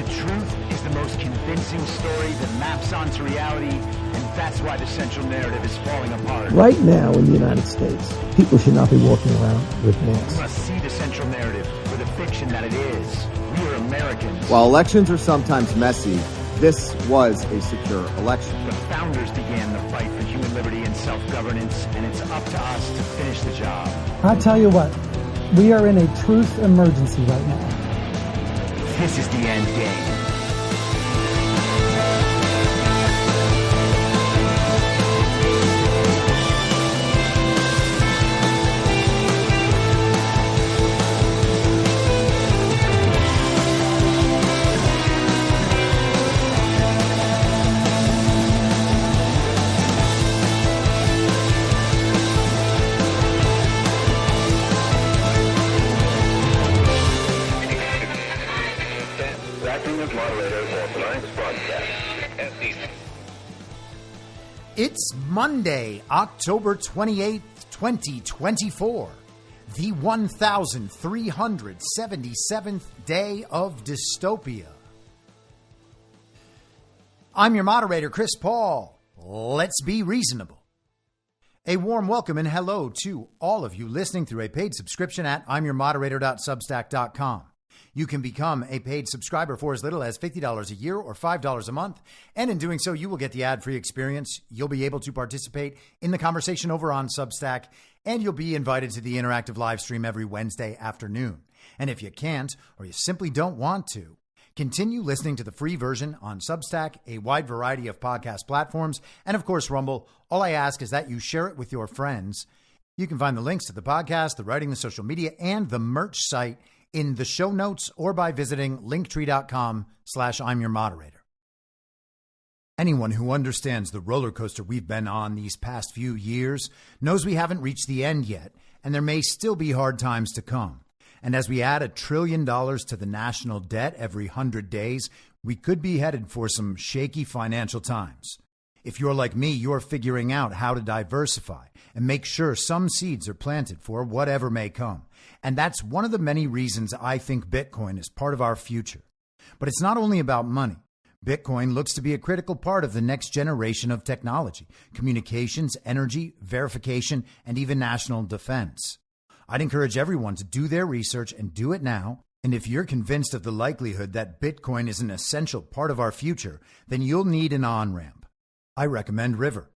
truth is the most convincing story that maps onto reality, and that's why the central narrative is falling apart. Right now in the United States, people should not be walking around with masks. We must see the central narrative for the fiction that it is. We are Americans. While elections are sometimes messy, this was a secure election. The founders began the fight for human liberty and self-governance, and it's up to us to finish the job. I'll tell you what, we are in a truth emergency right now. This is the end game. It's Monday, October 28th, 2024, the 1,377th day of dystopia. I'm your moderator, Chris Paul. Let's be reasonable. A warm welcome and hello to all of you listening through a paid subscription at imyourmoderator.substack.com. You can become a paid subscriber for as little as $50 a year or $5 a month. And in doing so, you will get the ad-free experience. You'll be able to participate in the conversation over on Substack, and you'll be invited to the interactive live stream every Wednesday afternoon. And if you can't, or you simply don't want to, continue listening to the free version on Substack, a wide variety of podcast platforms, and of course, Rumble. All I ask is that you share it with your friends. You can find the links to the podcast, the writing, the social media, and the merch site in the show notes or by visiting linktree.com/I'mYourModerator. Anyone who understands the roller coaster we've been on these past few years knows we haven't reached the end yet, and there may still be hard times to come. And as we add $1 trillion to the national debt every 100 days, we could be headed for some shaky financial times. If you're like me, you're figuring out how to diversify and make sure some seeds are planted for whatever may come. And that's one of the many reasons I think Bitcoin is part of our future. But it's not only about money. Bitcoin looks to be a critical part of the next generation of technology, communications, energy, verification, and even national defense. I'd encourage everyone to do their research and do it now. And if you're convinced of the likelihood that Bitcoin is an essential part of our future, then you'll need an on-ramp. I recommend River.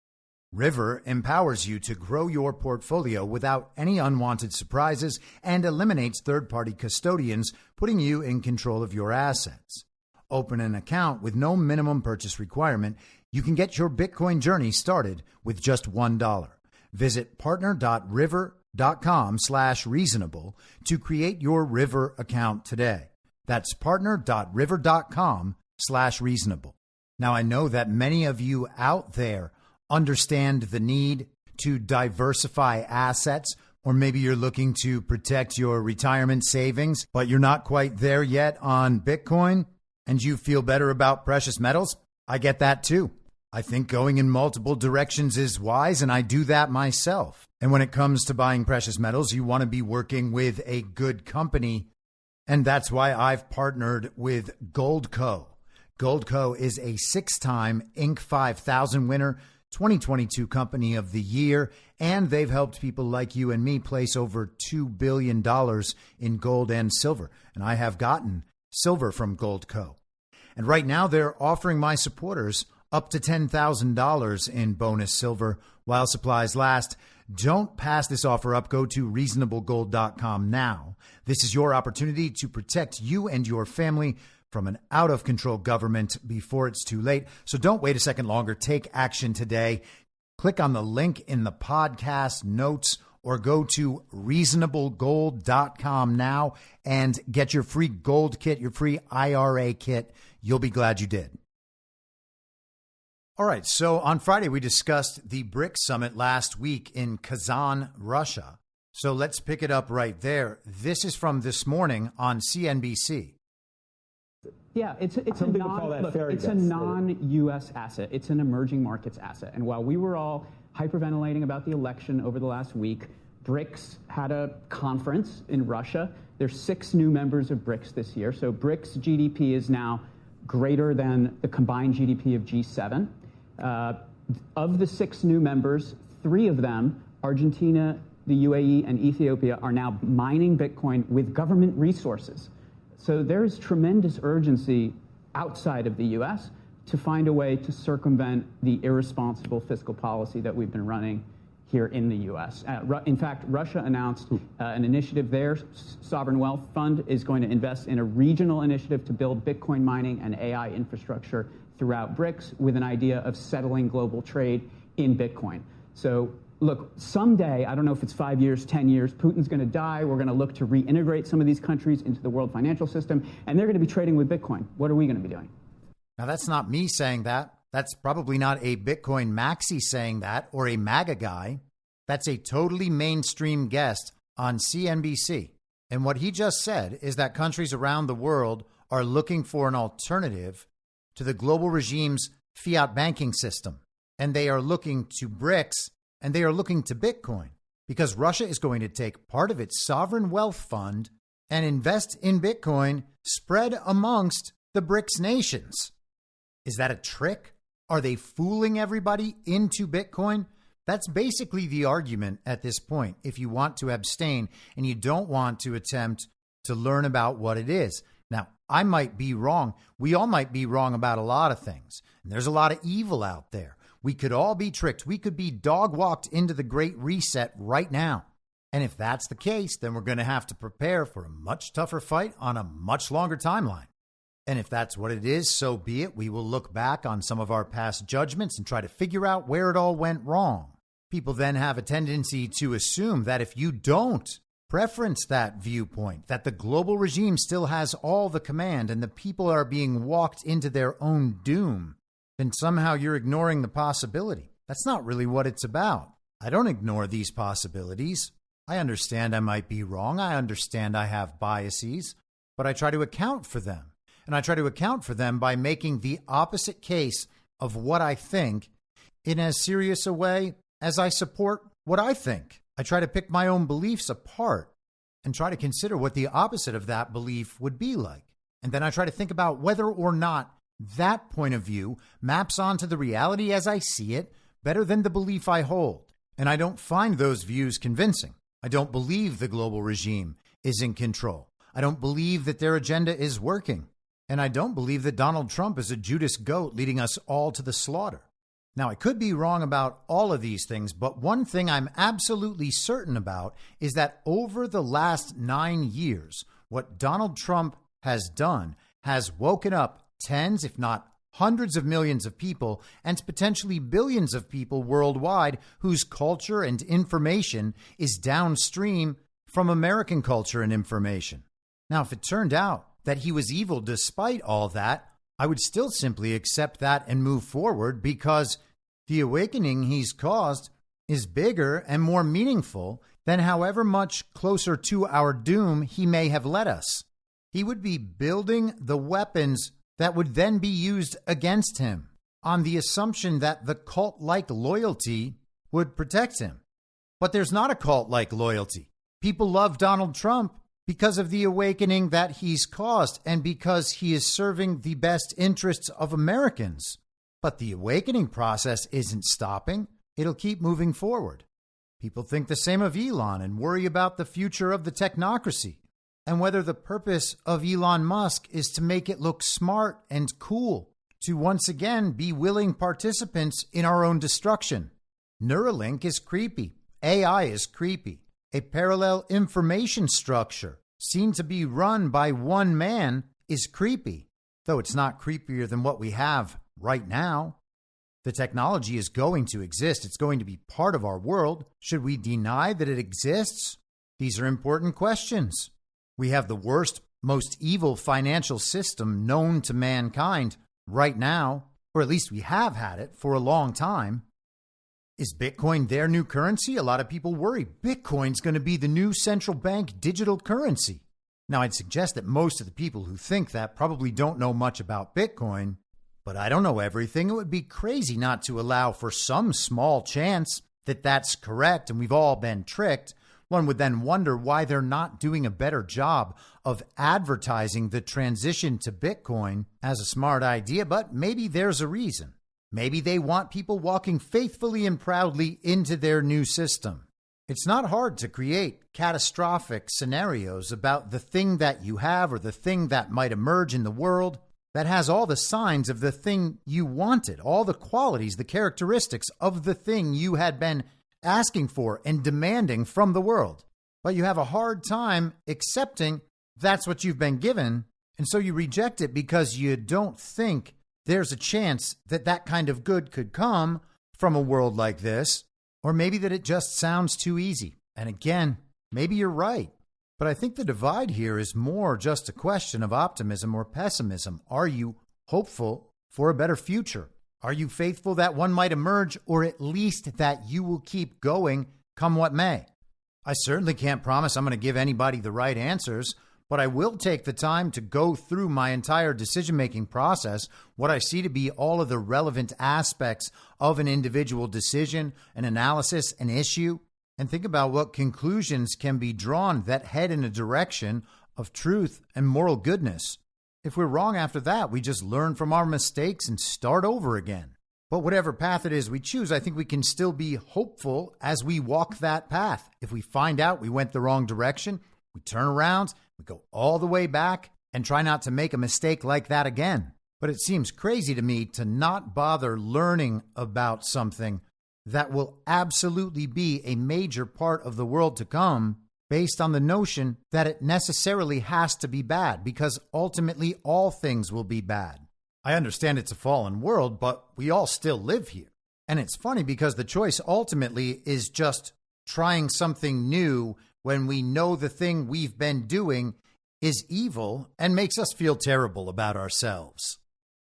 River empowers you to grow your portfolio without any unwanted surprises and eliminates third-party custodians, putting you in control of your assets. Open an account with no minimum purchase requirement. You can get your Bitcoin journey started with just $1. Visit partner.river.com/reasonable to create your River account today. That's partner.river.com/reasonable. Now, I know that many of you out there understand the need to diversify assets, or maybe you're looking to protect your retirement savings, but you're not quite there yet on Bitcoin, and you feel better about precious metals. I get that too. I think going in multiple directions is wise, and I do that myself. And when it comes to buying precious metals, you want to be working with a good company, and that's why I've partnered with Goldco. Goldco is a 6-time Inc. 5000 winner, 2022 Company of the Year, and they've helped people like you and me place over $2 billion in gold and silver. And I have gotten silver from Goldco. And right now they're offering my supporters up to $10,000 in bonus silver while supplies last. Don't pass this offer up. Go to reasonablegold.com now. This is your opportunity to protect you and your family from an out-of-control government before it's too late. So don't wait a second longer. Take action today. Click on the link in the podcast notes or go to reasonablegold.com now and get your free gold kit, your free IRA kit. You'll be glad you did. All right, so on Friday, we discussed the BRICS summit last week in Kazan, Russia. So let's pick it up right there. This is from this morning on CNBC. Yeah, it's a non-U.S. asset. It's an emerging markets asset. And while we were all hyperventilating about the election over the last week, BRICS had a conference in Russia. There's 6 new members of BRICS this year. So BRICS GDP is now greater than the combined GDP of G7. Of the 6 new members, 3 of them, Argentina, the UAE, and Ethiopia, are now mining Bitcoin with government resources. So there's tremendous urgency outside of the U.S. to find a way to circumvent the irresponsible fiscal policy that we've been running here in the U.S. In fact, Russia announced an initiative. Their sovereign wealth fund is going to invest in a regional initiative to build Bitcoin mining and AI infrastructure throughout BRICS with an idea of settling global trade in Bitcoin. So look, someday, I don't know if it's 5 years, 10 years, Putin's going to die. We're going to look to reintegrate some of these countries into the world financial system, and they're going to be trading with Bitcoin. What are we going to be doing? Now, that's not me saying that. That's probably not a Bitcoin maxi saying that or a MAGA guy. That's a totally mainstream guest on CNBC. And what he just said is that countries around the world are looking for an alternative to the global regime's fiat banking system. And they are looking to BRICS and they are looking to Bitcoin because Russia is going to take part of its sovereign wealth fund and invest in Bitcoin spread amongst the BRICS nations. Is that a trick? Are they fooling everybody into Bitcoin? That's basically the argument at this point. If you want to abstain and you don't want to attempt to learn about what it is. Now, I might be wrong. We all might be wrong about a lot of things. And there's a lot of evil out there. We could all be tricked. We could be dog walked into the Great Reset right now. And if that's the case, then we're going to have to prepare for a much tougher fight on a much longer timeline. And if that's what it is, so be it. We will look back on some of our past judgments and try to figure out where it all went wrong. People then have a tendency to assume that if you don't preference that viewpoint, that the global regime still has all the command and the people are being walked into their own doom, then somehow you're ignoring the possibility. That's not really what it's about. I don't ignore these possibilities. I understand I might be wrong. I understand I have biases, but I try to account for them. And I try to account for them by making the opposite case of what I think in as serious a way as I support what I think. I try to pick my own beliefs apart and try to consider what the opposite of that belief would be like. And then I try to think about whether or not that point of view maps onto the reality as I see it better than the belief I hold. And I don't find those views convincing. I don't believe the global regime is in control. I don't believe that their agenda is working. And I don't believe that Donald Trump is a Judas goat leading us all to the slaughter. Now, I could be wrong about all of these things, but one thing I'm absolutely certain about is that over the last 9 years, what Donald Trump has done has woken up tens, if not hundreds of millions of people and potentially billions of people worldwide whose culture and information is downstream from American culture and information. Now, if it turned out that he was evil despite all that, I would still simply accept that and move forward because the awakening he's caused is bigger and more meaningful than however much closer to our doom he may have led us. He would be building the weapons that would then be used against him on the assumption that the cult-like loyalty would protect him. But there's not a cult-like loyalty. People love Donald Trump because of the awakening that he's caused and because he is serving the best interests of Americans. But the awakening process isn't stopping. It'll keep moving forward. People think the same of Elon and worry about the future of the technocracy and whether the purpose of Elon Musk is to make it look smart and cool, to once again be willing participants in our own destruction. Neuralink is creepy. AI is creepy. A parallel information structure seen to be run by one man is creepy, though it's not creepier than what we have right now. The technology is going to exist. It's going to be part of our world. Should we deny that it exists? These are important questions. We have the worst, most evil financial system known to mankind right now, or at least we have had it for a long time. Is Bitcoin their new currency? A lot of people worry Bitcoin's going to be the new central bank digital currency. Now, I'd suggest that most of the people who think that probably don't know much about Bitcoin, but I don't know everything. It would be crazy not to allow for some small chance that that's correct and we've all been tricked. One would then wonder why they're not doing a better job of advertising the transition to Bitcoin as a smart idea, but maybe there's a reason. Maybe they want people walking faithfully and proudly into their new system. It's not hard to create catastrophic scenarios about the thing that you have or the thing that might emerge in the world that has all the signs of the thing you wanted, all the qualities, the characteristics of the thing you had been asking for and demanding from the world. But you have a hard time accepting that's what you've been given, and so you reject it because you don't think there's a chance that that kind of good could come from a world like this, or maybe that it just sounds too easy. And again, maybe you're right. But I think the divide here is more just a question of optimism or pessimism. Are you hopeful for a better future? Are you faithful that one might emerge, or at least that you will keep going come what may? I certainly can't promise I'm going to give anybody the right answers, but I will take the time to go through my entire decision-making process, what I see to be all of the relevant aspects of an individual decision, an analysis, an issue, and think about what conclusions can be drawn that head in a direction of truth and moral goodness. If we're wrong after that, we just learn from our mistakes and start over again. But whatever path it is we choose, I think we can still be hopeful as we walk that path. If we find out we went the wrong direction, we turn around, we go all the way back and try not to make a mistake like that again. But it seems crazy to me to not bother learning about something that will absolutely be a major part of the world to come based on the notion that it necessarily has to be bad, because ultimately all things will be bad. I understand it's a fallen world, but we all still live here. And it's funny because the choice ultimately is just trying something new when we know the thing we've been doing is evil and makes us feel terrible about ourselves.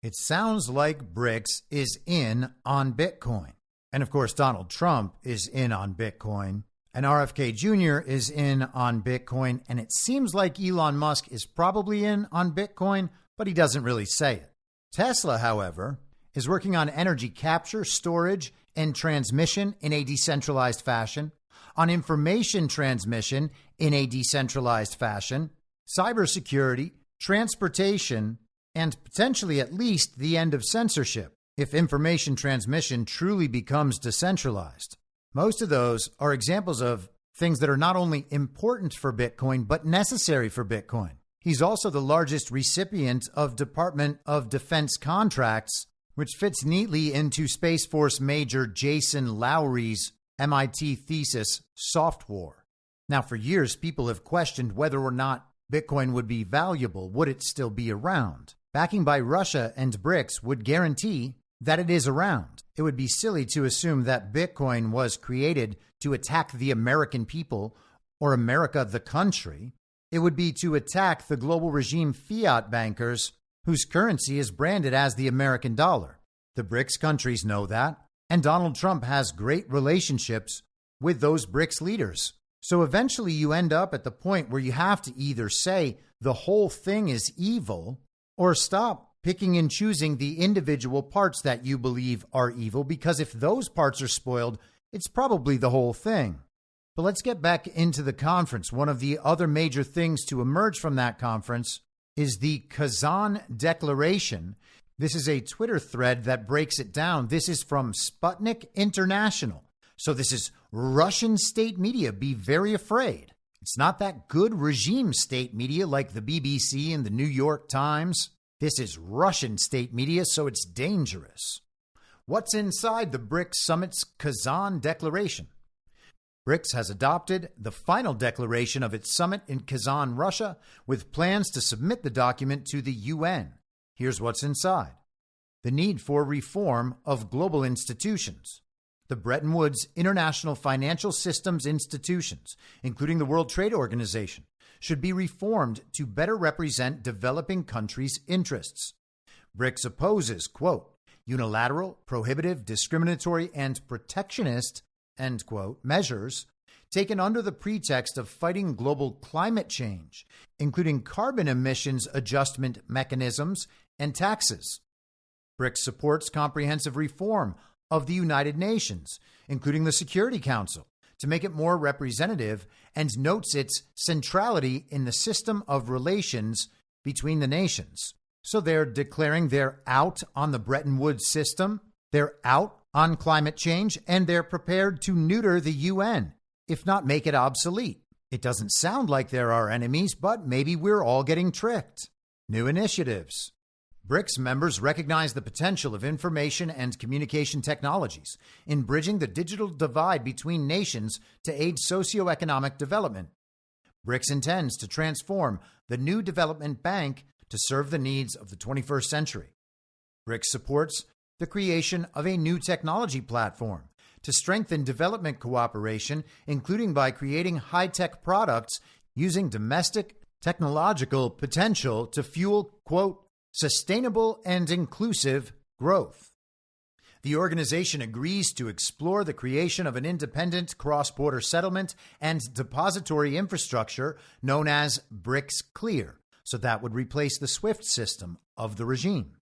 It sounds like BRICS is in on Bitcoin. And of course, Donald Trump is in on Bitcoin. And RFK Jr. is in on Bitcoin. And it seems like Elon Musk is probably in on Bitcoin, but he doesn't really say it. Tesla, however, is working on energy capture, storage, and transmission in a decentralized fashion, on information transmission in a decentralized fashion, cybersecurity, transportation, and potentially at least the end of censorship if information transmission truly becomes decentralized. Most of those are examples of things that are not only important for Bitcoin, but necessary for Bitcoin. He's also the largest recipient of Department of Defense contracts, which fits neatly into Space Force Major Jason Lowry's MIT thesis, Soft War. Now, for years, people have questioned whether or not Bitcoin would be valuable. Would it still be around? Backing by Russia and BRICS would guarantee that it is around. It would be silly to assume that Bitcoin was created to attack the American people or America the country. It would be to attack the global regime fiat bankers whose currency is branded as the American dollar. The BRICS countries know that, and Donald Trump has great relationships with those BRICS leaders. So eventually you end up at the point where you have to either say the whole thing is evil or stop picking and choosing the individual parts that you believe are evil, because if those parts are spoiled, it's probably the whole thing. But let's get back into the conference. One of the other major things to emerge from that conference is the Kazan Declaration. This is a Twitter thread that breaks it down. This is from Sputnik International. So this is Russian state media. Be very afraid. It's not that good regime state media like the BBC and the New York Times. This is Russian state media, so it's dangerous. What's inside the BRICS Summit's Kazan Declaration? BRICS has adopted the final declaration of its summit in Kazan, Russia, with plans to submit the document to the UN. Here's what's inside. The need for reform of global institutions. The Bretton Woods international financial systems institutions, including the World Trade Organization, should be reformed to better represent developing countries' interests. BRICS opposes, quote, unilateral, prohibitive, discriminatory, and protectionist, end quote, measures taken under the pretext of fighting global climate change, including carbon emissions adjustment mechanisms and taxes. BRICS supports comprehensive reform of the United Nations, including the Security Council, to make it more representative and notes its centrality in the system of relations between the nations. So they're declaring they're out on the Bretton Woods system, they're out on climate change, and they're prepared to neuter the UN, if not make it obsolete. It doesn't sound like there are enemies, but maybe we're all getting tricked. New initiatives. BRICS members recognize the potential of information and communication technologies in bridging the digital divide between nations to aid socioeconomic development. BRICS intends to transform the new development bank to serve the needs of the 21st century. BRICS supports the creation of a new technology platform to strengthen development cooperation, including by creating high-tech products using domestic technological potential to fuel, quote, sustainable and inclusive growth. The organization agrees to explore the creation of an independent cross-border settlement and depository infrastructure known as BRICS Clear, so that would replace the SWIFT system of the regime.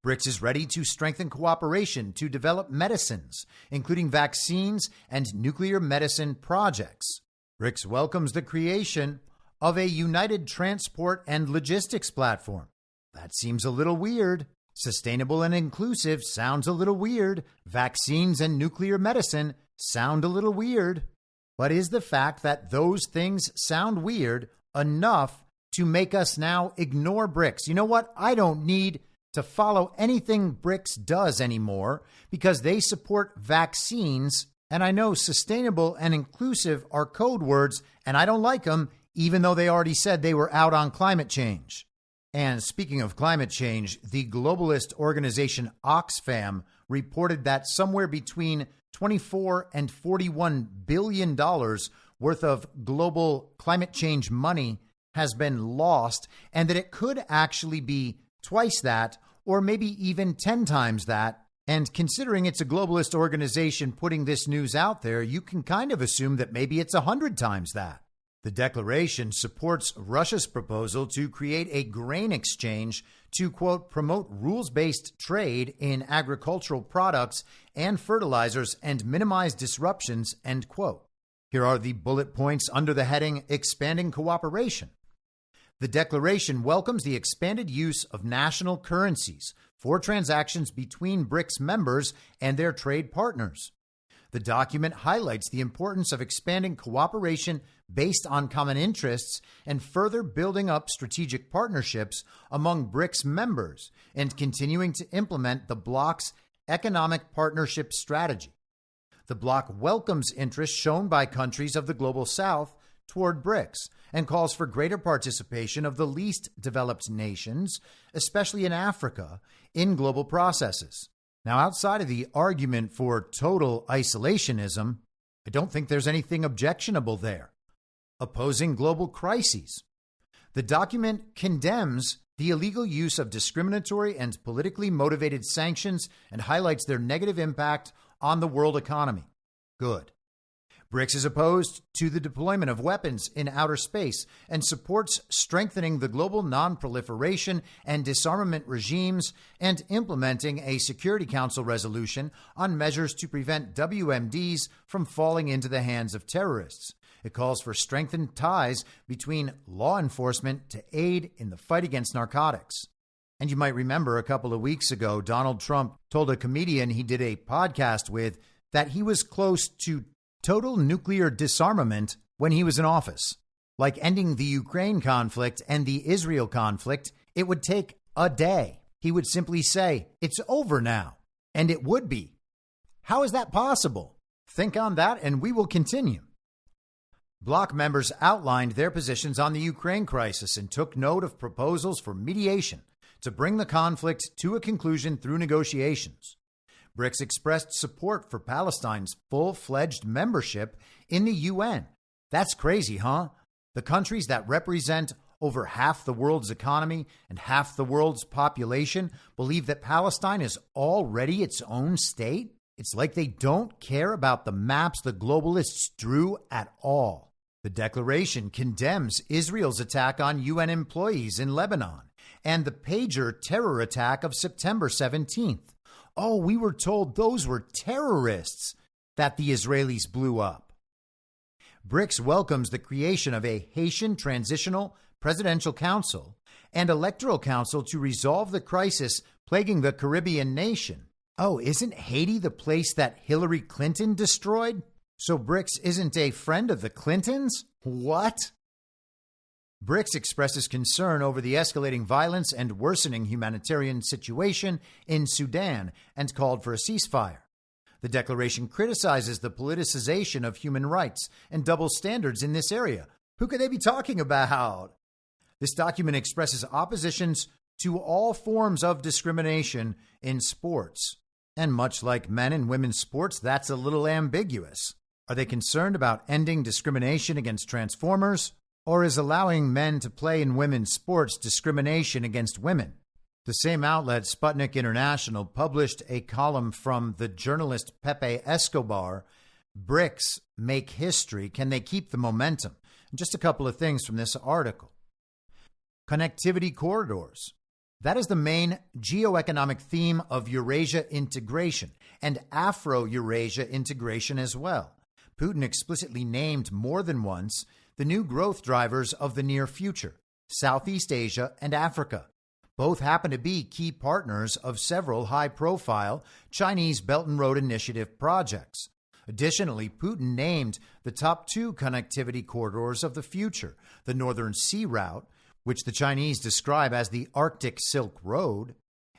BRICS is ready to strengthen cooperation to develop medicines, including vaccines and nuclear medicine projects. BRICS welcomes the creation of a united transport and logistics platform. That seems a little weird. Sustainable and inclusive sounds a little weird. Vaccines and nuclear medicine sound a little weird. But is the fact that those things sound weird enough to make us now ignore BRICS? You know what? I don't need to follow anything BRICS does anymore because they support vaccines. And I know sustainable and inclusive are code words, and I don't like them, even though they already said they were out on climate change. And speaking of climate change, the globalist organization Oxfam reported that somewhere between $24 and $41 billion worth of global climate change money has been lost, and that it could actually be twice that, or maybe even 10 times that. And considering it's a globalist organization putting this news out there, you can kind of assume that maybe it's 100 times that. The declaration supports Russia's proposal to create a grain exchange to, quote, promote rules-based trade in agricultural products and fertilizers and minimize disruptions, end quote. Here are the bullet points under the heading Expanding Cooperation. The declaration welcomes the expanded use of national currencies for transactions between BRICS members and their trade partners. The document highlights the importance of expanding cooperation based on common interests and further building up strategic partnerships among BRICS members and continuing to implement the bloc's economic partnership strategy. The bloc welcomes interest shown by countries of the global south toward BRICS and calls for greater participation of the least developed nations, especially in Africa, in global processes. Now, outside of the argument for total isolationism, I don't think there's anything objectionable there. Opposing global crises. The document condemns the illegal use of discriminatory and politically motivated sanctions and highlights their negative impact on the world economy. Good. BRICS is opposed to the deployment of weapons in outer space and supports strengthening the global non-proliferation and disarmament regimes and implementing a Security Council resolution on measures to prevent WMDs from falling into the hands of terrorists. It calls for strengthened ties between law enforcement to aid in the fight against narcotics. And you might remember a couple of weeks ago, Donald Trump told a comedian he did a podcast with that he was close to total nuclear disarmament when he was in office. Like ending the Ukraine conflict and the Israel conflict, it would take a day. He would simply say, it's over now. And it would be. How is that possible? Think on that and we will continue. Bloc members outlined their positions on the Ukraine crisis and took note of proposals for mediation to bring the conflict to a conclusion through negotiations. BRICS expressed support for Palestine's full-fledged membership in the UN. That's crazy, huh? The countries that represent over half the world's economy and half the world's population believe that Palestine is already its own state? It's like they don't care about the maps the globalists drew at all. The declaration condemns Israel's attack on UN employees in Lebanon and the pager terror attack of September 17th. Oh, we were told those were terrorists that the Israelis blew up. BRICS welcomes the creation of a Haitian Transitional Presidential Council and Electoral Council to resolve the crisis plaguing the Caribbean nation. Oh, isn't Haiti the place that Hillary Clinton destroyed? So BRICS isn't a friend of the Clintons? What? BRICS expresses concern over the escalating violence and worsening humanitarian situation in Sudan and called for a ceasefire. The declaration criticizes the politicization of human rights and double standards in this area. Who could they be talking about? This document expresses oppositions to all forms of discrimination in sports. And much like men and women's sports, that's a little ambiguous. Are they concerned about ending discrimination against transformers? Or is allowing men to play in women's sports discrimination against women? The same outlet, Sputnik International, published a column from the journalist Pepe Escobar, BRICS Make History. Can they keep the momentum? And just a couple of things from this article. Connectivity corridors. That is the main geoeconomic theme of Eurasia integration and Afro-Eurasia integration as well. Putin explicitly named more than once the new growth drivers of the near future, Southeast Asia and Africa. Both happen to be key partners of several high-profile Chinese Belt and Road Initiative projects. Additionally, Putin named the top two connectivity corridors of the future, the Northern Sea Route, which the Chinese describe as the Arctic Silk Road,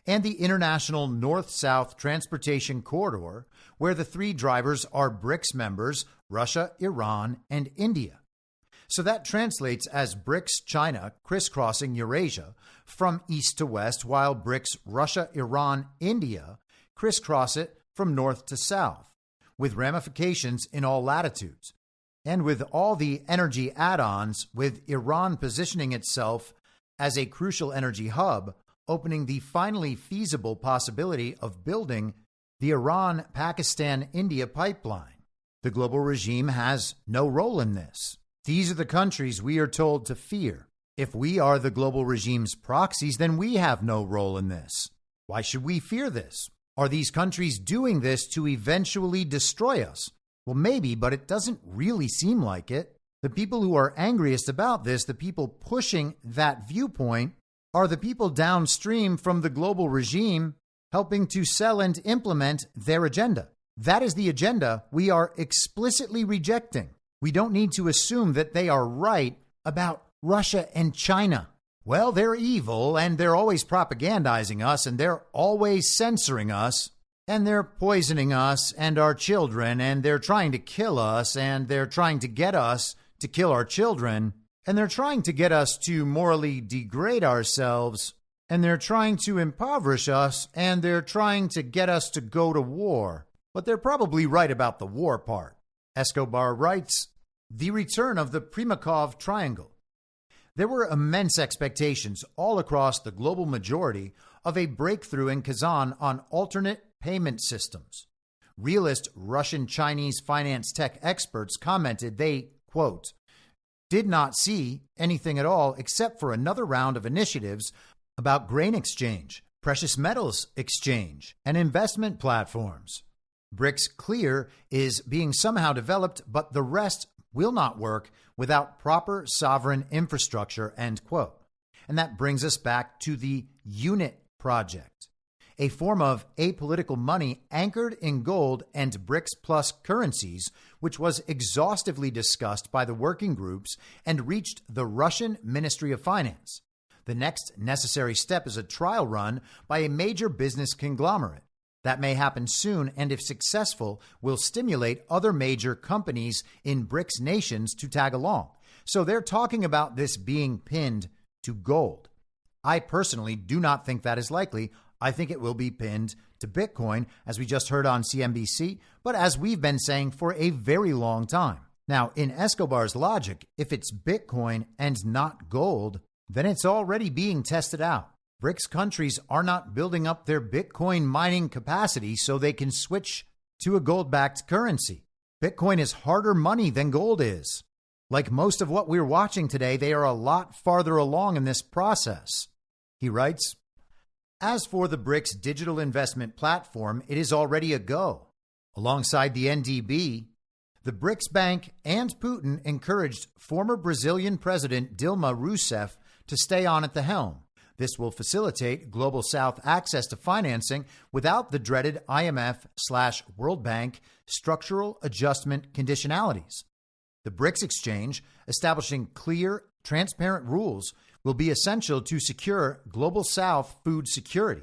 and the International North-South Transportation Corridor, where the three drivers are BRICS members, Russia, Iran, and India. So that translates as BRICS China crisscrossing Eurasia from east to west, while BRICS Russia, Iran, India crisscross it from north to south, with ramifications in all latitudes. And with all the energy add-ons, with Iran positioning itself as a crucial energy hub, opening the finally feasible possibility of building the Iran-Pakistan-India pipeline. The global regime has no role in this. These are the countries we are told to fear. If we are the global regime's proxies, then we have no role in this. Why should we fear this? Are these countries doing this to eventually destroy us? Well, maybe, but it doesn't really seem like it. The people who are angriest about this, the people pushing that viewpoint, are the people downstream from the global regime helping to sell and implement their agenda. That is the agenda we are explicitly rejecting. We don't need to assume that they are right about Russia and China. Well, they're evil, and they're always propagandizing us, and they're always censoring us, and they're poisoning us and our children, and they're trying to kill us, and they're trying to get us to kill our children, and they're trying to get us to morally degrade ourselves, and they're trying to impoverish us, and they're trying to get us to go to war. But they're probably right about the war part. Escobar writes, the return of the Primakov Triangle. There were immense expectations all across the global majority of a breakthrough in Kazan on alternate payment systems. Realist Russian-Chinese finance tech experts commented they, quote, did not see anything at all except for another round of initiatives about grain exchange, precious metals exchange, and investment platforms. BRICS Clear is being somehow developed, but the rest will not work without proper sovereign infrastructure, end quote. And that brings us back to the UNIT project, a form of apolitical money anchored in gold and BRICS plus currencies, which was exhaustively discussed by the working groups and reached the Russian Ministry of Finance. The next necessary step is a trial run by a major business conglomerate. That may happen soon, and if successful, will stimulate other major companies in BRICS nations to tag along. So they're talking about this being pinned to gold. I personally do not think that is likely. I think it will be pinned to Bitcoin, as we just heard on CNBC, but as we've been saying for a very long time. Now, in Escobar's logic, if it's Bitcoin and not gold, then it's already being tested out. BRICS countries are not building up their Bitcoin mining capacity so they can switch to a gold-backed currency. Bitcoin is harder money than gold is. Like most of what we're watching today, they are a lot farther along in this process. He writes, as for the BRICS digital investment platform, it is already a go. Alongside the NDB, The BRICS Bank and Putin encouraged former Brazilian President Dilma Rousseff to stay on at the helm. This will facilitate Global South access to financing without the dreaded IMF/World Bank structural adjustment conditionalities. The BRICS exchange, establishing clear, transparent rules, will be essential to secure Global South food security.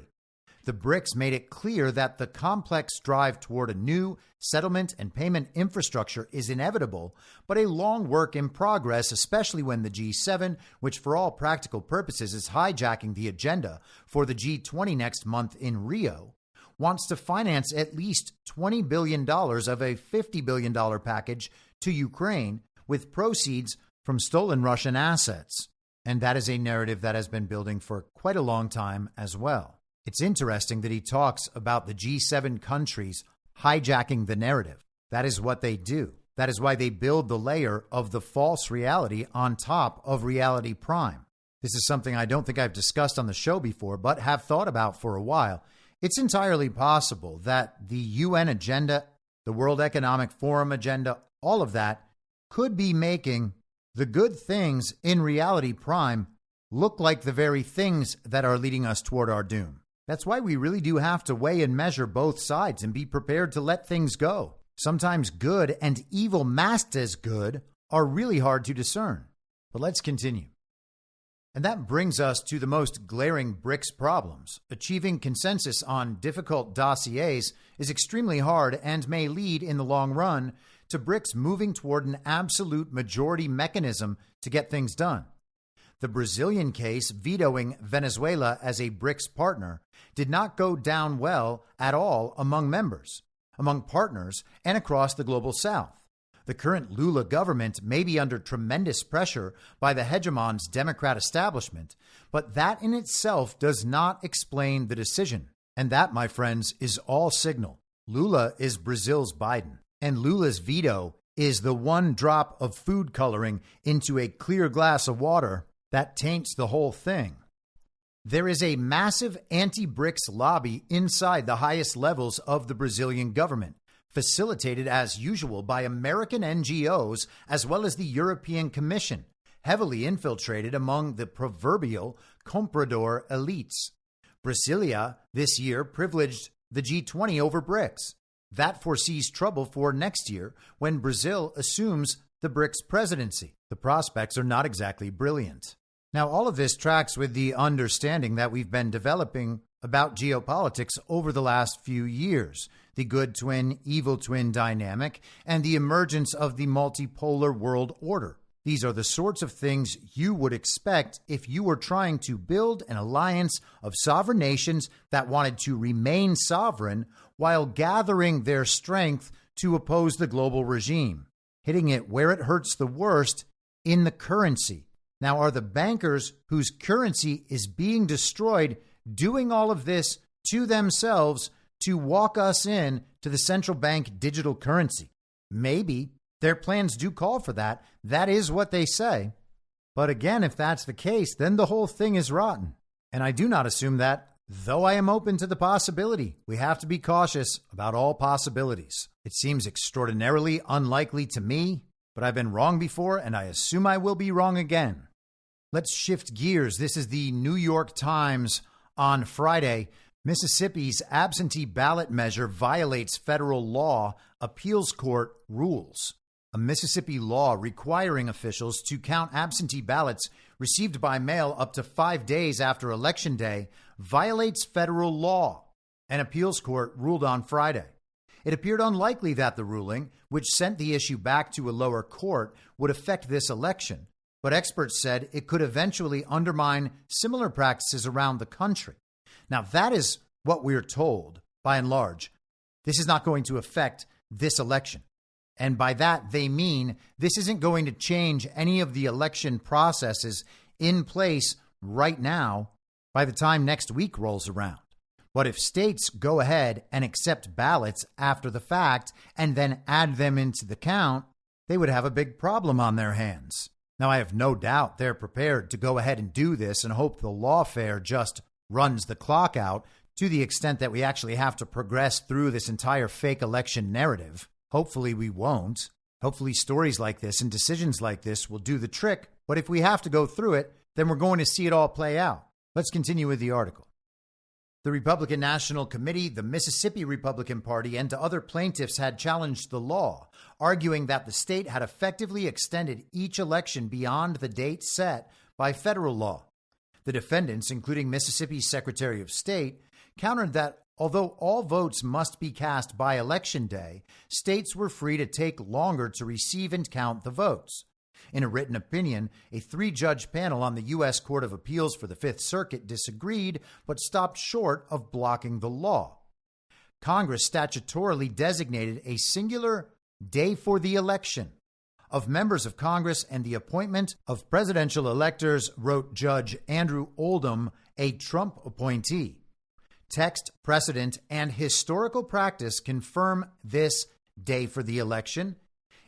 The BRICS made it clear that the complex drive toward a new settlement and payment infrastructure is inevitable, but a long work in progress, especially when the G7, which for all practical purposes is hijacking the agenda for the G20 next month in Rio, wants to finance at least $20 billion of a $50 billion package to Ukraine with proceeds from stolen Russian assets. And that is a narrative that has been building for quite a long time as well. It's interesting that he talks about the G7 countries hijacking the narrative. That is what they do. That is why they build the layer of the false reality on top of reality prime. This is something I don't think I've discussed on the show before, but have thought about for a while. It's entirely possible that the UN agenda, the World Economic Forum agenda, all of that could be making the good things in reality prime look like the very things that are leading us toward our doom. That's why we really do have to weigh and measure both sides and be prepared to let things go. Sometimes good and evil masked as good are really hard to discern. But let's continue. And that brings us to the most glaring BRICS problems. Achieving consensus on difficult dossiers is extremely hard and may lead in the long run to BRICS moving toward an absolute majority mechanism to get things done. The Brazilian case vetoing Venezuela as a BRICS partner did not go down well at all among members, among partners, and across the Global South. The current Lula government may be under tremendous pressure by the hegemon's Democrat establishment, but that in itself does not explain the decision. And that, my friends, is all signal. Lula is Brazil's Biden, and Lula's veto is the one drop of food coloring into a clear glass of water that taints the whole thing. There is a massive anti-BRICS lobby inside the highest levels of the Brazilian government, facilitated as usual by American NGOs as well as the European Commission, heavily infiltrated among the proverbial comprador elites. Brasilia this year privileged the G20 over BRICS. That foresees trouble for next year when Brazil assumes the BRICS presidency. The prospects are not exactly brilliant. Now, all of this tracks with the understanding that we've been developing about geopolitics over the last few years, the good twin, evil twin dynamic, and the emergence of the multipolar world order. These are the sorts of things you would expect if you were trying to build an alliance of sovereign nations that wanted to remain sovereign while gathering their strength to oppose the global regime, hitting it where it hurts the worst in the currency. Now, are the bankers whose currency is being destroyed doing all of this to themselves to walk us in to the central bank digital currency? Maybe. Their plans do call for that. That is what they say. But again, if that's the case, then the whole thing is rotten. And I do not assume that, though I am open to the possibility. We have to be cautious about all possibilities. It seems extraordinarily unlikely to me, but I've been wrong before, and I assume I will be wrong again. Let's shift gears. This is the New York Times on Friday. Mississippi's absentee ballot measure violates federal law, appeals court rules. A Mississippi law requiring officials to count absentee ballots received by mail up to 5 days after Election Day violates federal law, an appeals court ruled on Friday. It appeared unlikely that the ruling, which sent the issue back to a lower court, would affect this election, but experts said it could eventually undermine similar practices around the country. Now, that is what we're told, by and large. This is not going to affect this election. And by that, they mean this isn't going to change any of the election processes in place right now by the time next week rolls around. But if states go ahead and accept ballots after the fact and then add them into the count, they would have a big problem on their hands. Now, I have no doubt they're prepared to go ahead and do this and hope the lawfare just runs the clock out to the extent that we actually have to progress through this entire fake election narrative. Hopefully we won't. Hopefully stories like this and decisions like this will do the trick, but if we have to go through it, then we're going to see it all play out. Let's continue with the article. The Republican National Committee, the Mississippi Republican Party, and other plaintiffs had challenged the law, arguing that the state had effectively extended each election beyond the date set by federal law. The defendants, including Mississippi's Secretary of State, countered that although all votes must be cast by Election Day, states were free to take longer to receive and count the votes. In a written opinion, a 3-judge panel on the U.S. Court of Appeals for the Fifth Circuit disagreed, but stopped short of blocking the law. Congress statutorily designated a singular day for the election of members of Congress and the appointment of presidential electors, wrote Judge Andrew Oldham, a Trump appointee. Text, precedent, and historical practice confirm this day for the election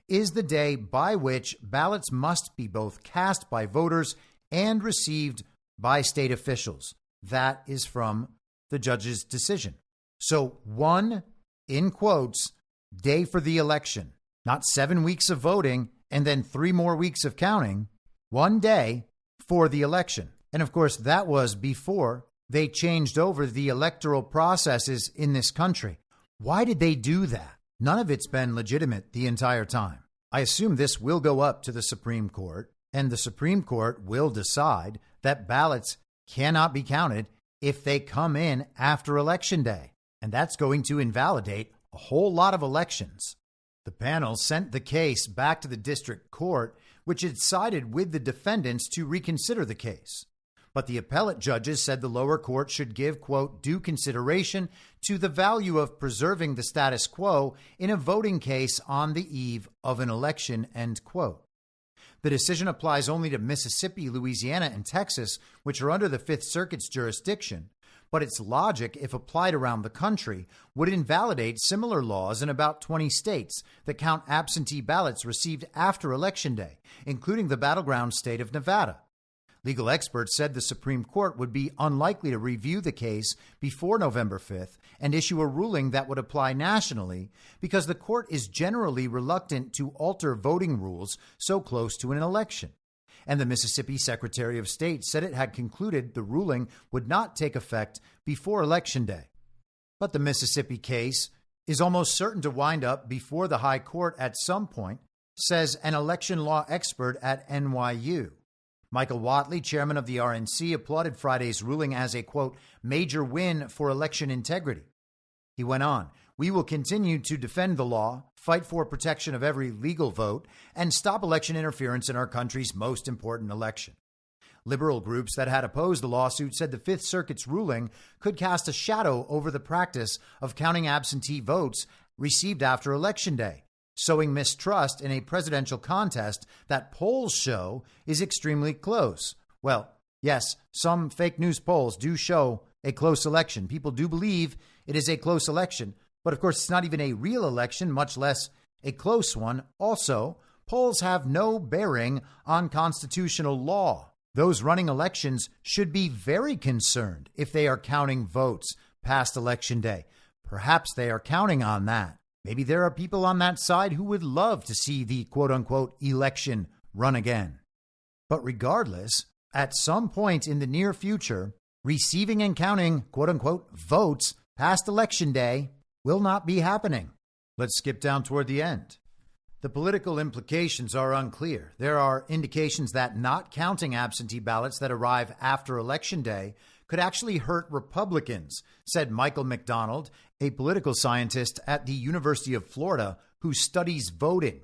is the day by which ballots must be both cast by voters and received by state officials. That is from the judge's decision. So one, in quotes, day for the election, not 7 weeks of voting and then 3 more weeks of counting, 1 day for the election. And of course, that was before they changed over the electoral processes in this country. Why did they do that? None of it's been legitimate the entire time. I assume this will go up to the Supreme Court, and the Supreme Court will decide that ballots cannot be counted if they come in after Election Day. And that's going to invalidate a whole lot of elections. The panel sent the case back to the district court, which had sided with the defendants to reconsider the case. But the appellate judges said the lower court should give, quote, due consideration to the value of preserving the status quo in a voting case on the eve of an election, end quote. The decision applies only to Mississippi, Louisiana, and Texas, which are under the Fifth Circuit's jurisdiction. But its logic, if applied around the country, would invalidate similar laws in about 20 states that count absentee ballots received after Election Day, including the battleground state of Nevada. Legal experts said the Supreme Court would be unlikely to review the case before November 5th and issue a ruling that would apply nationally because the court is generally reluctant to alter voting rules so close to an election. And the Mississippi Secretary of State said it had concluded the ruling would not take effect before Election Day. But the Mississippi case is almost certain to wind up before the High Court at some point, says an election law expert at NYU. Michael Whatley, chairman of the RNC, applauded Friday's ruling as a, quote, major win for election integrity. He went on, we will continue to defend the law, fight for protection of every legal vote, and stop election interference in our country's most important election. Liberal groups that had opposed the lawsuit said the Fifth Circuit's ruling could cast a shadow over the practice of counting absentee votes received after Election Day, sowing mistrust in a presidential contest that polls show is extremely close. Well, yes, some fake news polls do show a close election. People do believe it is a close election, but of course it's not even a real election, much less a close one. Also, polls have no bearing on constitutional law. Those running elections should be very concerned if they are counting votes past Election Day. Perhaps they are counting on that. Maybe there are people on that side who would love to see the quote-unquote election run again. But regardless, at some point in the near future, receiving and counting quote-unquote votes past Election Day will not be happening. Let's skip down toward the end. The political implications are unclear. There are indications that not counting absentee ballots that arrive after Election Day could actually hurt Republicans, said Michael McDonald, a political scientist at the University of Florida who studies voting.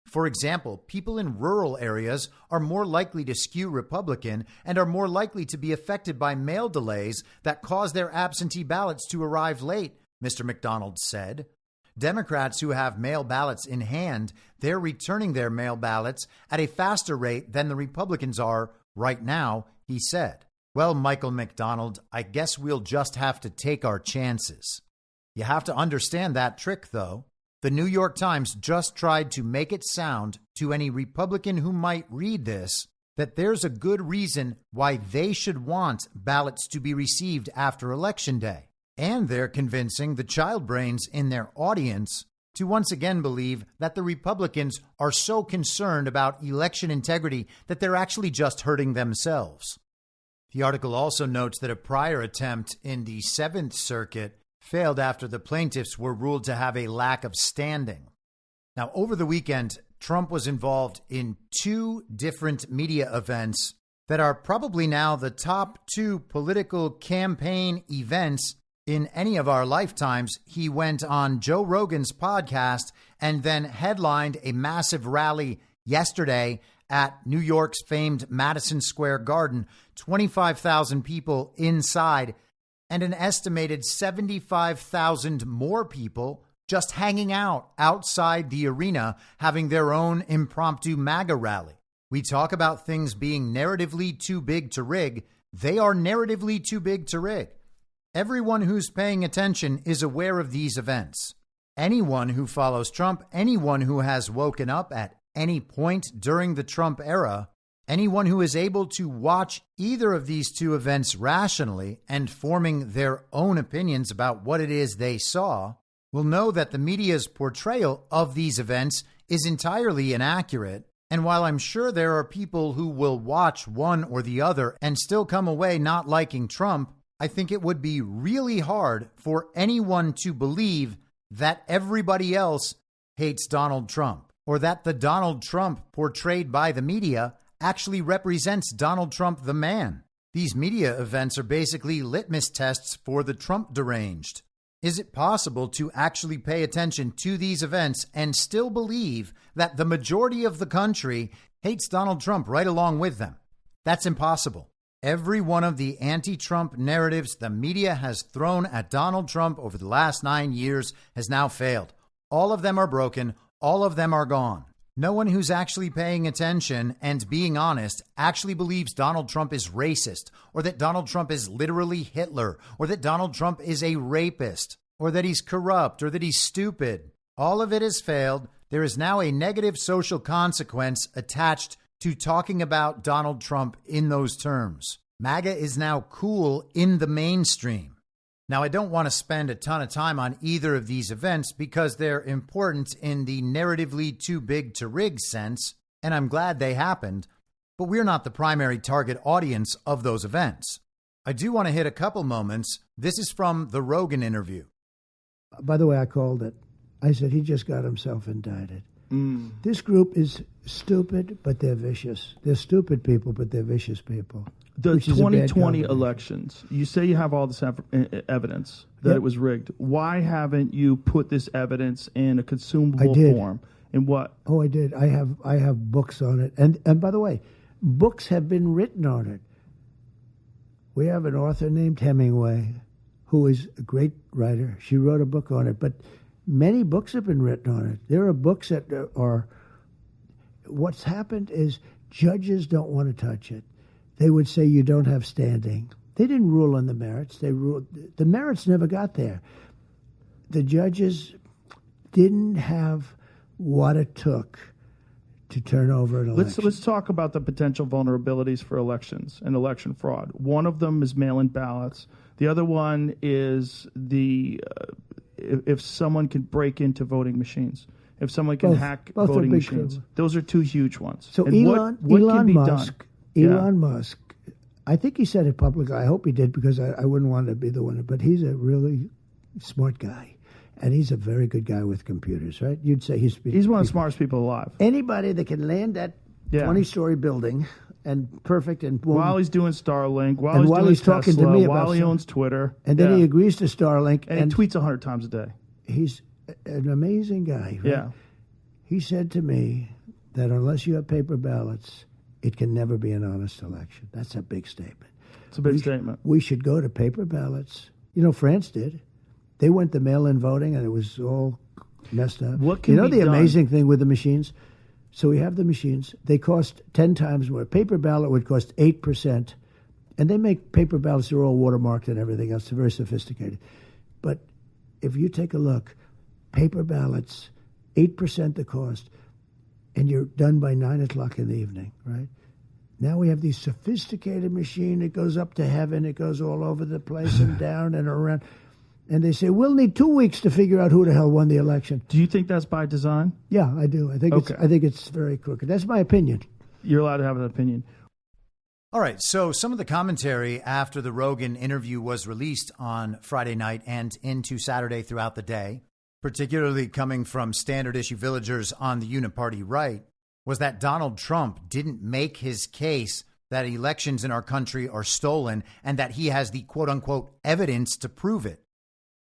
For example, people in rural areas are more likely to skew Republican and are more likely to be affected by mail delays that cause their absentee ballots to arrive late, Mr. McDonald said. Democrats who have mail ballots in hand, they're returning their mail ballots at a faster rate than the Republicans are right now, he said. Well, Michael McDonald, I guess we'll just have to take our chances. You have to understand that trick, though. The New York Times just tried to make it sound to any Republican who might read this that there's a good reason why they should want ballots to be received after Election Day. And they're convincing the child brains in their audience to once again believe that the Republicans are so concerned about election integrity that they're actually just hurting themselves. The article also notes that a prior attempt in the Seventh Circuit failed after the plaintiffs were ruled to have a lack of standing. Now, over the weekend, Trump was involved in 2 different media events that are probably now the top 2 political campaign events in any of our lifetimes. He went on Joe Rogan's podcast and then headlined a massive rally yesterday at New York's famed Madison Square Garden, 25,000 people inside, and an estimated 75,000 more people just hanging out outside the arena, having their own impromptu MAGA rally. We talk about things being narratively too big to rig. They are narratively too big to rig. Everyone who's paying attention is aware of these events. Anyone who follows Trump, anyone who has woken up at any point during the Trump era, anyone who is able to watch either of these 2 events rationally and forming their own opinions about what it is they saw will know that the media's portrayal of these events is entirely inaccurate. And while I'm sure there are people who will watch one or the other and still come away not liking Trump, I think it would be really hard for anyone to believe that everybody else hates Donald Trump, or that the Donald Trump portrayed by the media actually represents Donald Trump the man. These media events are basically litmus tests for the Trump deranged. Is it possible to actually pay attention to these events and still believe that the majority of the country hates Donald Trump right along with them? That's impossible. Every one of the anti-Trump narratives the media has thrown at Donald Trump over the last 9 years has now failed. All of them are broken. All of them are gone. No one who's actually paying attention and being honest actually believes Donald Trump is racist, or that Donald Trump is literally Hitler, or that Donald Trump is a rapist, or that he's corrupt, or that he's stupid. All of it has failed. There is now a negative social consequence attached to talking about Donald Trump in those terms. MAGA is now cool in the mainstream. Now, I don't want to spend a ton of time on either of these events because they're important in the narratively too big to rig sense, and I'm glad they happened, but we're not the primary target audience of those events. I do want to hit a couple moments. This is from the Rogan interview. By the way, I called it. I said he just got himself indicted. This group is stupid, but they're vicious. They're stupid people, but they're vicious people. The 2020 elections, you say you have all this evidence that it was rigged. Why haven't you put this evidence in a consumable form? In what? Oh, I did. I have books on it. And by the way, books have been written on it. We have an author named Hemingway who is a great writer. She wrote a book on it, but many books have been written on it. There are books that are... What's happened is judges don't want to touch it. They would say you don't have standing. They didn't rule on the merits. They ruled... The merits never got there. The judges didn't have what it took to turn over an election. Let's talk about the potential vulnerabilities for elections and election fraud. One of them is mail-in ballots. The other one is if someone can break into voting machines, if someone can hack voting machines. Those are 2 huge ones. So and Elon can be Musk, done? Elon Musk, I think he said it publicly. I hope he did because I wouldn't want to be the one. But he's a really smart guy, and he's a very good guy with computers, right? You'd say he's one of the smartest people alive. Anybody that can land that 20-story building and perfect and boom. While he's doing Starlink, while he's talking Tesla, to me, while he owns Twitter, and then he agrees to Starlink, and he tweets 100 times a day. He's an amazing guy. Right? Yeah, he said to me that unless you have paper ballots, it can never be an honest election. That's a big statement. It's a big statement. We should go to paper ballots. You know, France did. They went to mail-in voting, and it was all messed up. What can the amazing thing with the machines? So we have the machines. They cost 10 times more. A paper ballot would cost 8%. And they make paper ballots, they're all watermarked and everything else. They're very sophisticated. But if you take a look, paper ballots, 8% the cost, and you're done by 9 o'clock in the evening, right? Now we have these sophisticated machine. It goes up to heaven. It goes all over the place and down and around. and they say, we'll need 2 weeks to figure out who the hell won the election. Do you think that's by design? Yeah, I do. I think it's very crooked. That's my opinion. You're allowed to have an opinion. All right, so some of the commentary after the Rogan interview was released on Friday night and into Saturday throughout the day, particularly coming from standard issue villagers on the uniparty right, was that Donald Trump didn't make his case that elections in our country are stolen and that he has the quote unquote evidence to prove it.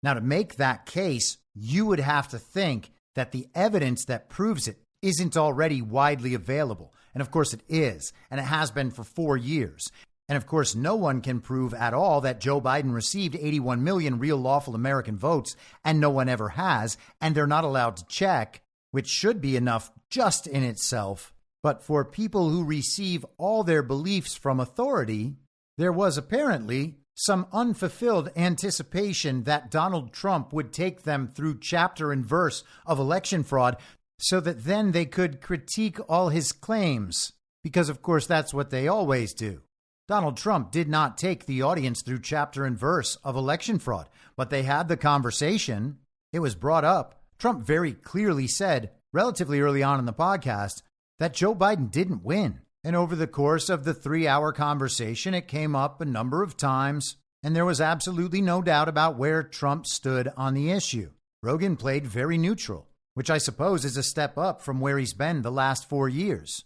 Now, to make that case, you would have to think that the evidence that proves it isn't already widely available. And of course it is, and it has been for 4 years. And of course, no one can prove at all that Joe Biden received 81 million real lawful American votes, and no one ever has, and they're not allowed to check, which should be enough just in itself. But for people who receive all their beliefs from authority, there was apparently some unfulfilled anticipation that Donald Trump would take them through chapter and verse of election fraud so that then they could critique all his claims. Because, of course, that's what they always do. Donald Trump did not take the audience through chapter and verse of election fraud, but they had the conversation. It was brought up. Trump very clearly said, relatively early on in the podcast, that Joe Biden didn't win. And over the course of the 3-hour conversation, it came up a number of times, and there was absolutely no doubt about where Trump stood on the issue. Rogan played very neutral, which I suppose is a step up from where he's been the last 4 years.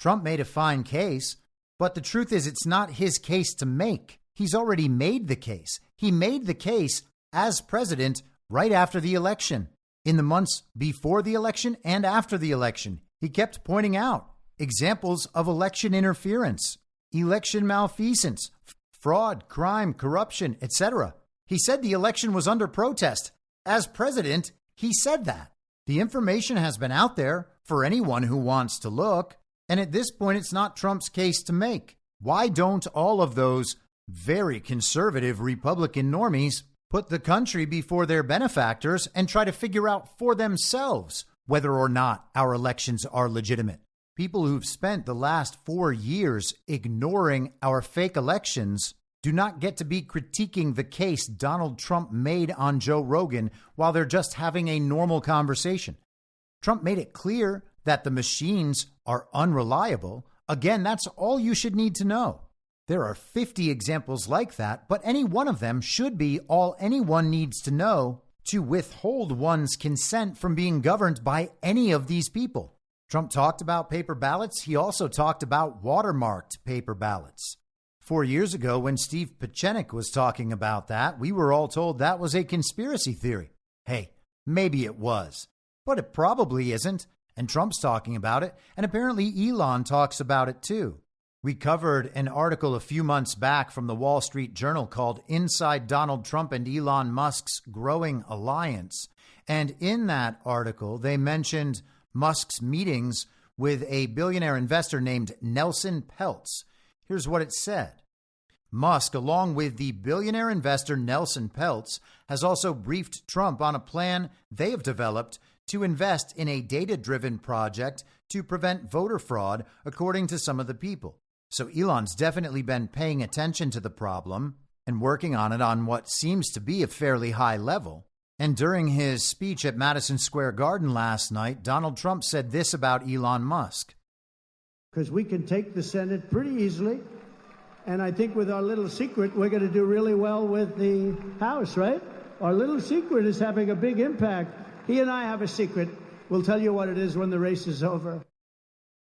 Trump made a fine case, but the truth is it's not his case to make. He's already made the case. He made the case as president right after the election. In the months before the election and after the election, he kept pointing out examples of election interference, election malfeasance, fraud, crime, corruption, etc. He said the election was under protest. As president, he said that. The information has been out there for anyone who wants to look. And at this point, it's not Trump's case to make. Why don't all of those very conservative Republican normies put the country before their benefactors and try to figure out for themselves whether or not our elections are legitimate? People who've spent the last 4 years ignoring our fake elections do not get to be critiquing the case Donald Trump made on Joe Rogan while they're just having a normal conversation. Trump made it clear that the machines are unreliable. Again, that's all you should need to know. There are 50 examples like that, but any one of them should be all anyone needs to know to withhold one's consent from being governed by any of these people. Trump talked about paper ballots. He also talked about watermarked paper ballots. 4 years ago, when Steve Pieczenik was talking about that, we were all told that was a conspiracy theory. Hey, maybe it was, but it probably isn't. And Trump's talking about it, and apparently Elon talks about it too. We covered an article a few months back from the Wall Street Journal called Inside Donald Trump and Elon Musk's Growing Alliance. And in that article, they mentioned Musk's meetings with a billionaire investor named Nelson Peltz. Here's what it said. Musk, along with the billionaire investor Nelson Peltz, has also briefed Trump on a plan they have developed to invest in a data-driven project to prevent voter fraud, according to some of the people. So Elon's definitely been paying attention to the problem and working on it on what seems to be a fairly high level. And during his speech at Madison Square Garden last night, Donald Trump said this about Elon Musk. Because we can take the Senate pretty easily, and I think with our little secret, we're going to do really well with the House, right? Our little secret is having a big impact. He and I have a secret. We'll tell you what it is when the race is over.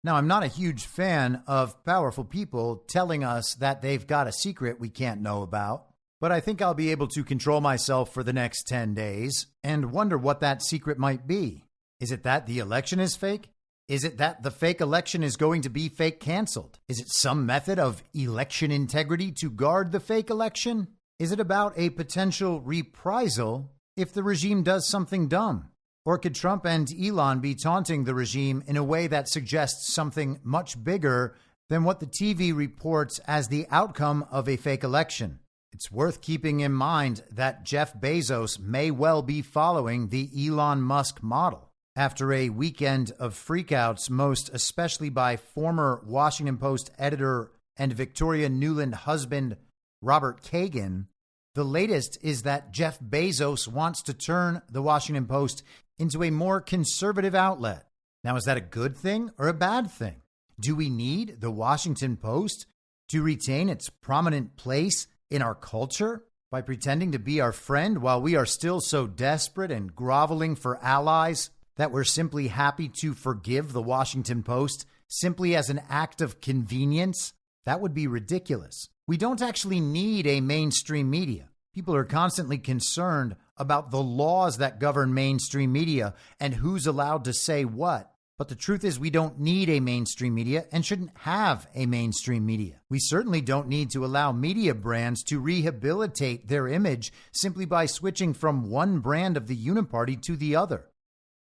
Now, I'm not a huge fan of powerful people telling us that they've got a secret we can't know about, but I think I'll be able to control myself for the next 10 days and wonder what that secret might be. Is it that the election is fake? Is it that the fake election is going to be fake canceled? Is it some method of election integrity to guard the fake election? Is it about a potential reprisal if the regime does something dumb? Or could Trump and Elon be taunting the regime in a way that suggests something much bigger than what the TV reports as the outcome of a fake election? It's worth keeping in mind that Jeff Bezos may well be following the Elon Musk model. After a weekend of freakouts, most especially by former Washington Post editor and Victoria Nuland husband Robert Kagan, The latest is that Jeff Bezos wants to turn the Washington Post into a more conservative outlet. Now, is that a good thing or a bad thing? Do we need the Washington Post to retain its prominent place in our culture by pretending to be our friend while we are still so desperate and groveling for allies that we're simply happy to forgive the Washington Post simply as an act of convenience? That would be ridiculous. We don't actually need a mainstream media. People are constantly concerned about the laws that govern mainstream media and who's allowed to say what. But the truth is we don't need a mainstream media and shouldn't have a mainstream media. We certainly don't need to allow media brands to rehabilitate their image simply by switching from one brand of the uniparty to the other.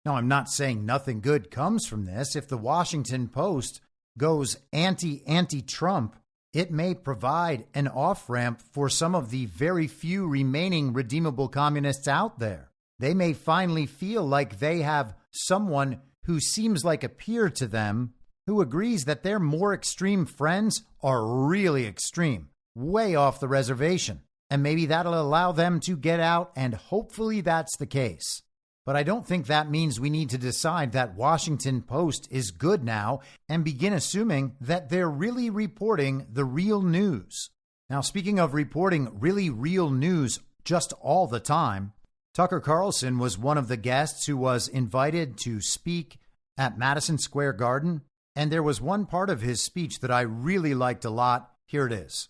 Now, I'm not saying nothing good comes from this. If the Washington Post goes anti-Trump, it may provide an off-ramp for some of the very few remaining redeemable communists out there. They may finally feel like they have someone who seems like a peer to them, who agrees that their more extreme friends are really extreme, way off the reservation. And maybe that'll allow them to get out, and hopefully that's the case. But I don't think that means we need to decide that Washington Post is good now and begin assuming that they're really reporting the real news. Now, speaking of reporting really real news just all the time, Tucker Carlson was one of the guests who was invited to speak at Madison Square Garden, and there was one part of his speech that I really liked a lot. Here it is.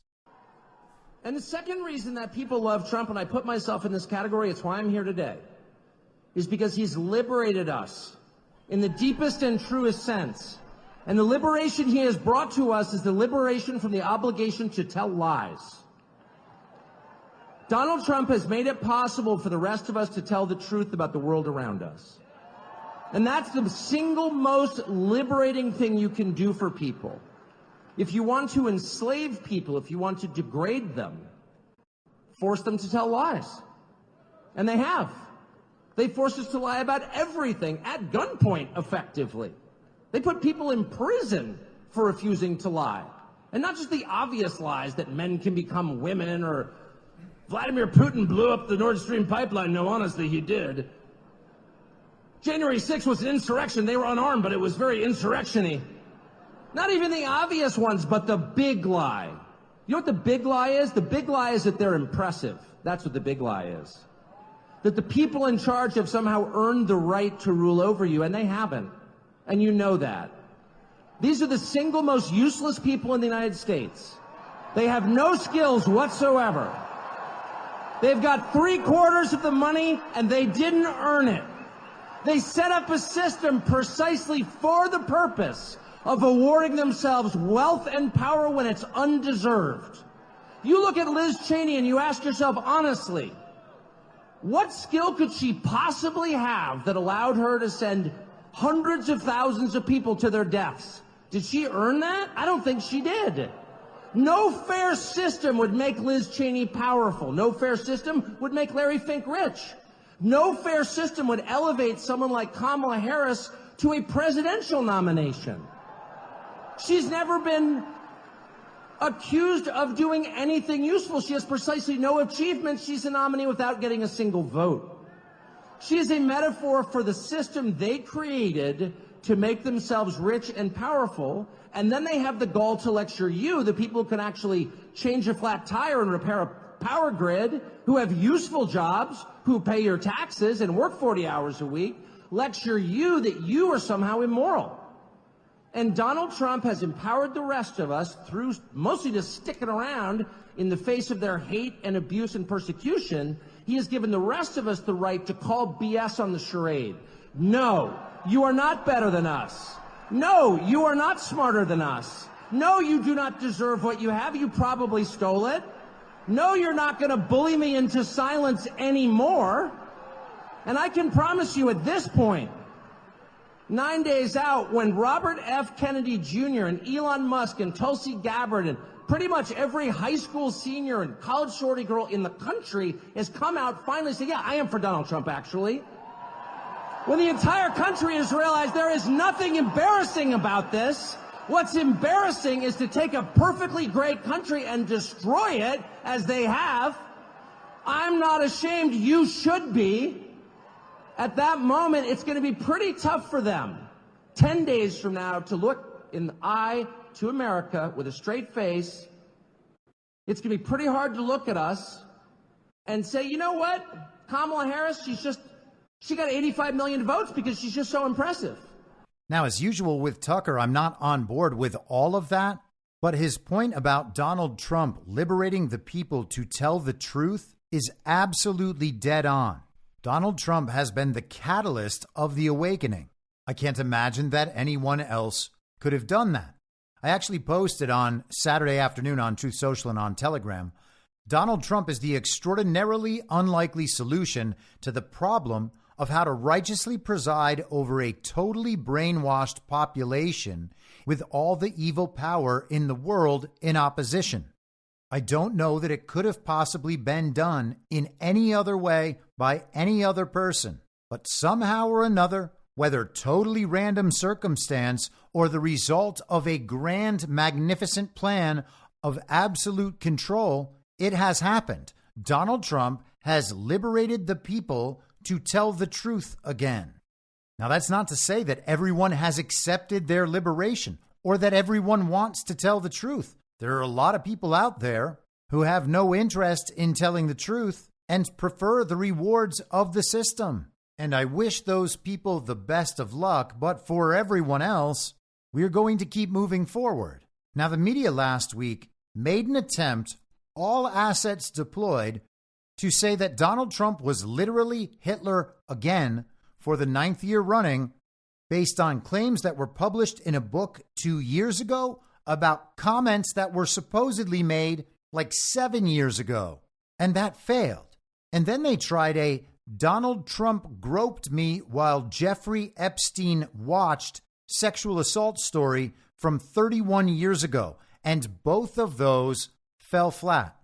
And the second reason that people love Trump, and I put myself in this category, it's why I'm here today, is because he's liberated us in the deepest and truest sense. And the liberation he has brought to us is the liberation from the obligation to tell lies. Donald Trump has made it possible for the rest of us to tell the truth about the world around us. And that's the single most liberating thing you can do for people. If you want to enslave people, if you want to degrade them, force them to tell lies. And they have. They forced us to lie about everything at gunpoint, effectively. They put people in prison for refusing to lie. And not just the obvious lies that men can become women or Vladimir Putin blew up the Nord Stream pipeline. No, honestly, he did. January 6th was an insurrection. They were unarmed, but it was very insurrection-y. Not even the obvious ones, but the big lie. You know what the big lie is? The big lie is that they're impressive. That's what the big lie is. That the people in charge have somehow earned the right to rule over you, and they haven't. And you know that. These are the single most useless people in the United States. They have no skills whatsoever. They've got 3/4 of the money, and they didn't earn it. They set up a system precisely for the purpose of awarding themselves wealth and power when it's undeserved. You look at Liz Cheney and you ask yourself honestly, what skill could she possibly have that allowed her to send hundreds of thousands of people to their deaths? Did she earn that? I don't think she did. No fair system would make Liz Cheney powerful. No fair system would make Larry Fink rich. No fair system would elevate someone like Kamala Harris to a presidential nomination. She's never been accused of doing anything useful. She has precisely no achievements. She's a nominee without getting a single vote. She is a metaphor for the system they created to make themselves rich and powerful, and then they have the gall to lecture you, the people who can actually change a flat tire and repair a power grid, who have useful jobs, who pay your taxes and work 40 hours a week, lecture you that you are somehow immoral. And Donald Trump has empowered the rest of us through mostly just sticking around in the face of their hate and abuse and persecution. He has given the rest of us the right to call BS on the charade. No, you are not better than us. No, you are not smarter than us. No, you do not deserve what you have. You probably stole it. No, you're not going to bully me into silence anymore. And I can promise you at this point, 9 days out, when Robert F. Kennedy Jr. and Elon Musk and Tulsi Gabbard and pretty much every high school senior and college shorty girl in the country has come out finally saying, yeah, I am for Donald Trump, actually. When the entire country has realized there is nothing embarrassing about this. What's embarrassing is to take a perfectly great country and destroy it, as they have, I'm not ashamed. You should be. At that moment, it's going to be pretty tough for them 10 days from now to look in the eye to America with a straight face. It's going to be pretty hard to look at us and say, you know what? Kamala Harris, she got 85 million votes because she's just so impressive. Now, as usual with Tucker, I'm not on board with all of that, but his point about Donald Trump liberating the people to tell the truth is absolutely dead on. Donald Trump has been the catalyst of the awakening. I can't imagine that anyone else could have done that. I actually posted on Saturday afternoon on Truth Social and on Telegram, Donald Trump is the extraordinarily unlikely solution to the problem of how to righteously preside over a totally brainwashed population with all the evil power in the world in opposition. I don't know that it could have possibly been done in any other way by any other person, but somehow or another, whether totally random circumstance or the result of a grand, magnificent plan of absolute control, it has happened. Donald Trump has liberated the people to tell the truth again. Now, that's not to say that everyone has accepted their liberation or that everyone wants to tell the truth. There are a lot of people out there who have no interest in telling the truth and prefer the rewards of the system. And I wish those people the best of luck, but for everyone else, we're going to keep moving forward. Now, the media last week made an attempt, all assets deployed, to say that Donald Trump was literally Hitler again for the 9th year running, based on claims that were published in a book 2 years ago about comments that were supposedly made like 7 years ago. And that failed. And then they tried a Donald Trump groped me while Jeffrey Epstein watched sexual assault story from 31 years ago. And both of those fell flat.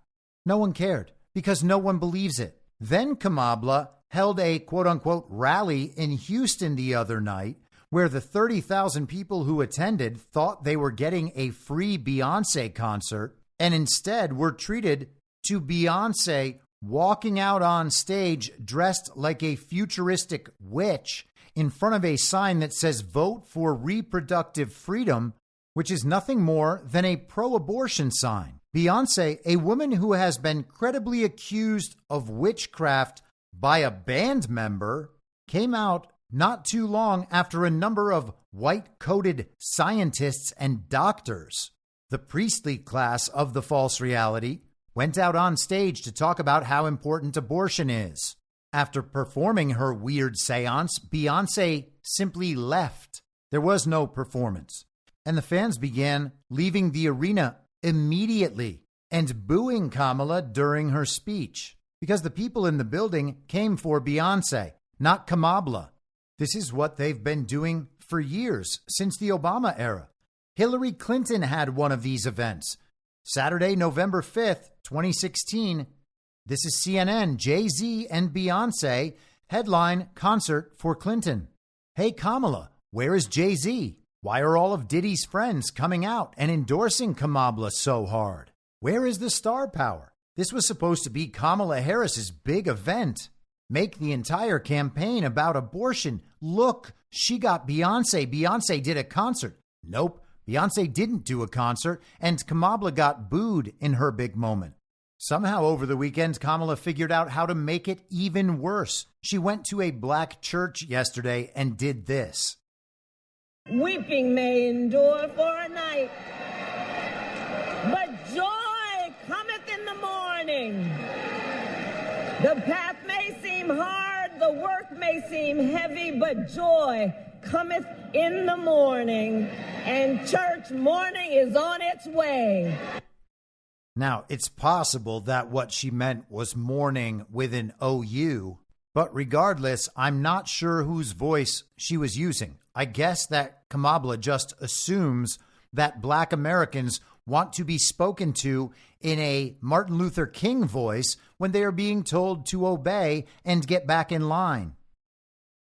No one cared because no one believes it. Then Kamala held a quote unquote rally in Houston the other night where the 30,000 people who attended thought they were getting a free Beyonce concert and instead were treated to Beyonce walking out on stage dressed like a futuristic witch in front of a sign that says vote for reproductive freedom, which is nothing more than a pro-abortion sign. Beyonce, a woman who has been credibly accused of witchcraft by a band member, came out not too long after a number of white-coated scientists and doctors, the priestly class of the false reality, went out on stage to talk about how important abortion is. After performing her weird seance, Beyonce simply left. There was no performance. And the fans began leaving the arena immediately and booing Kamala during her speech because the people in the building came for Beyonce, not Kamala. This is what they've been doing for years, since the Obama era. Hillary Clinton had one of these events. Saturday, November 5th, 2016. This is CNN, Jay-Z and Beyonce, headline concert for Clinton. Hey, Kamala, where is Jay-Z? Why are all of Diddy's friends coming out and endorsing Kamala so hard? Where is the star power? This was supposed to be Kamala Harris's big event. Make the entire campaign about abortion. Look, she got Beyonce. Beyonce did a concert. Nope, Beyonce didn't do a concert, and Kamala got booed in her big moment. Somehow over the weekend, Kamala figured out how to make it even worse. She went to a black church yesterday and did this. Weeping may endure for a night, but joy cometh in the morning. The path may seem hard, the work may seem heavy, but joy cometh in the morning, and church morning is on its way. Now, it's possible that what she meant was mourning with an OU, but regardless, I'm not sure whose voice she was using. I guess that Kamala just assumes that Black Americans want to be spoken to in a Martin Luther King voice when they are being told to obey and get back in line.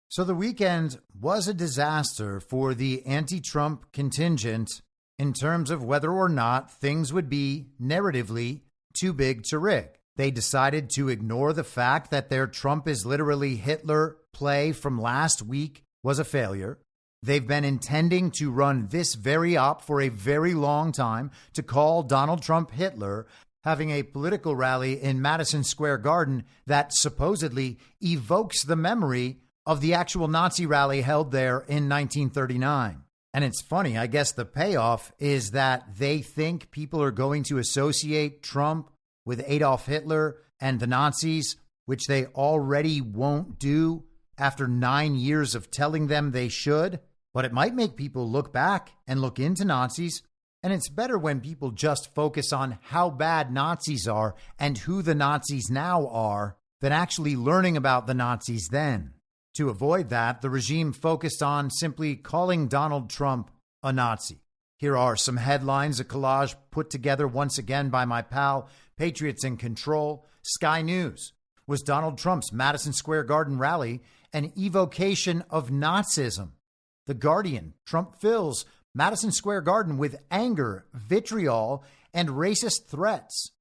So the weekend was a disaster for the anti-Trump contingent in terms of whether or not things would be narratively too big to rig. They decided to ignore the fact that their Trump is literally Hitler play from last week was a failure. They've been intending to run this very op for a very long time, to call Donald Trump Hitler, having a political rally in Madison Square Garden that supposedly evokes the memory of the actual Nazi rally held there in 1939. And it's funny, I guess the payoff is that they think people are going to associate Trump with Adolf Hitler and the Nazis, which they already won't do after 9 years of telling them they should. But it might make people look back and look into Nazis. And it's better when people just focus on how bad Nazis are and who the Nazis now are than actually learning about the Nazis then. To avoid that, the regime focused on simply calling Donald Trump a Nazi. Here are some headlines, a collage put together once again by my pal, Patriots in Control. Sky News: was Donald Trump's Madison Square Garden rally an evocation of Nazism? The Guardian: Trump fills Madison Square Garden with anger, vitriol, and racist threats.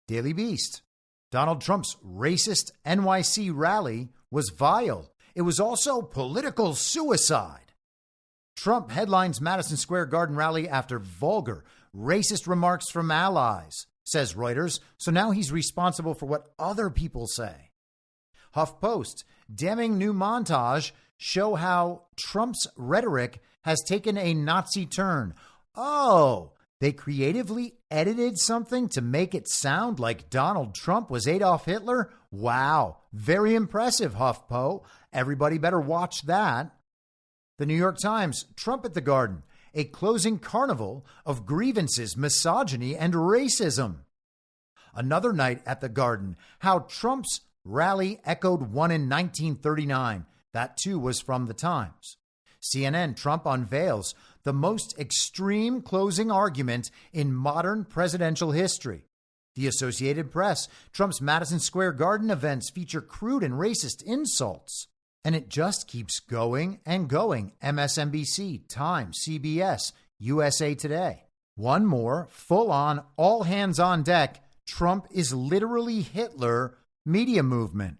Daily Beast: Donald Trump's racist NYC rally was vile. It was also political suicide. Trump headlines Madison Square Garden rally after vulgar, racist remarks from allies, says Reuters. So now he's responsible for what other people say. HuffPost: damning new montage show how Trump's rhetoric has taken a Nazi turn. Oh, they creatively edited something to make it sound like Donald Trump was Adolf Hitler? Wow, very impressive, HuffPo. Everybody better watch that. The New York Times: Trump at the Garden, a closing carnival of grievances, misogyny, and racism. Another night at the Garden, how Trump's rally echoed one in 1939. That too was from the Times. CNN: Trump unveils the most extreme closing argument in modern presidential history. The Associated Press: Trump's Madison Square Garden events feature crude and racist insults. And it just keeps going and going. MSNBC, Times, CBS, USA Today. One more, full on, all hands on deck, Trump is literally Hitler media movement.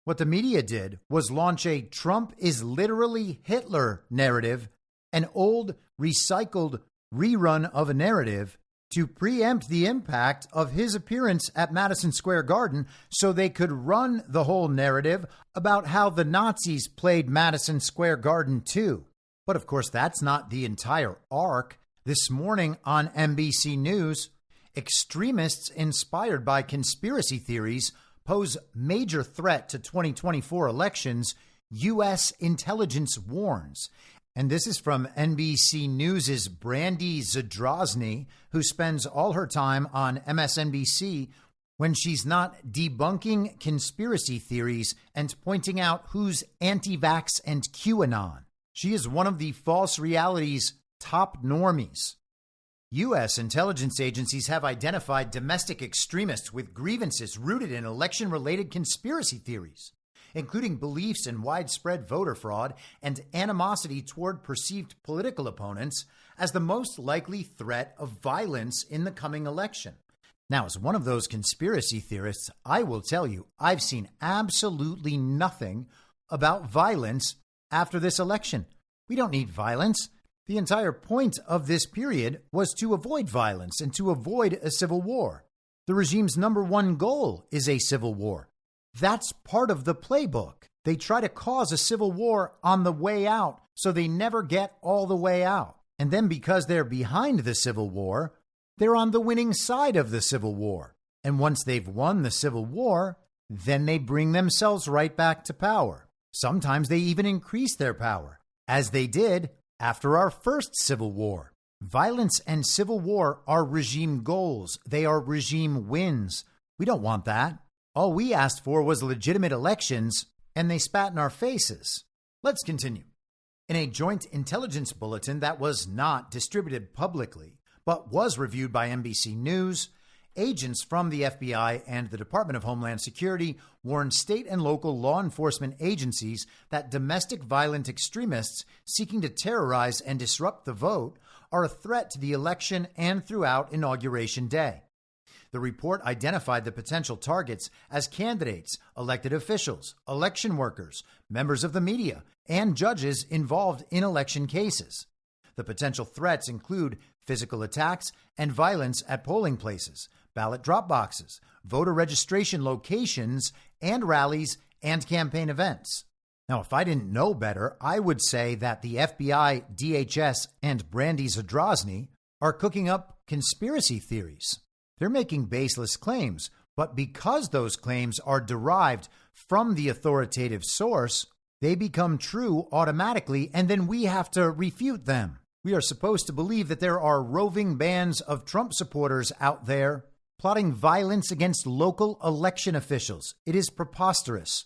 What the media did was launch a Trump is literally Hitler narrative, an old, recycled rerun of a narrative to preempt the impact of his appearance at Madison Square Garden so they could run the whole narrative about how the Nazis played Madison Square Garden too. But of course, that's not the entire arc. This morning on NBC News, extremists inspired by conspiracy theories pose major threat to 2024 elections, U.S. intelligence warns. And this is from NBC News' Brandy Zadrozny, who spends all her time on MSNBC when she's not debunking conspiracy theories and pointing out who's anti-vax and QAnon. She is one of the false reality's top normies. U.S. intelligence agencies have identified domestic extremists with grievances rooted in election-related conspiracy theories, including beliefs in widespread voter fraud and animosity toward perceived political opponents, as the most likely threat of violence in the coming election. Now, as one of those conspiracy theorists, I will tell you, I've seen absolutely nothing about violence after this election. We don't need violence. The entire point of this period was to avoid violence and to avoid a civil war. The regime's number one goal is a civil war. That's part of the playbook. They try to cause a civil war on the way out, so they never get all the way out. And then because they're behind the civil war, they're on the winning side of the civil war. And once they've won the civil war, then they bring themselves right back to power. Sometimes they even increase their power, as they did after our first civil war. Violence and civil war are regime goals. They are regime wins. We don't want that. All we asked for was legitimate elections, and they spat in our faces. Let's continue. In a joint intelligence bulletin that was not distributed publicly, but was reviewed by NBC News, agents from the FBI and the Department of Homeland Security warned state and local law enforcement agencies that domestic violent extremists seeking to terrorize and disrupt the vote are a threat to the election and throughout Inauguration Day. The report identified the potential targets as candidates, elected officials, election workers, members of the media, and judges involved in election cases. The potential threats include physical attacks and violence at polling places, ballot drop boxes, voter registration locations, and rallies and campaign events. Now, if I didn't know better, I would say that the FBI, DHS, and Brandy Zadrozny are cooking up conspiracy theories. They're making baseless claims, but because those claims are derived from the authoritative source, they become true automatically, and then we have to refute them. We are supposed to believe that there are roving bands of Trump supporters out there plotting violence against local election officials. It is preposterous.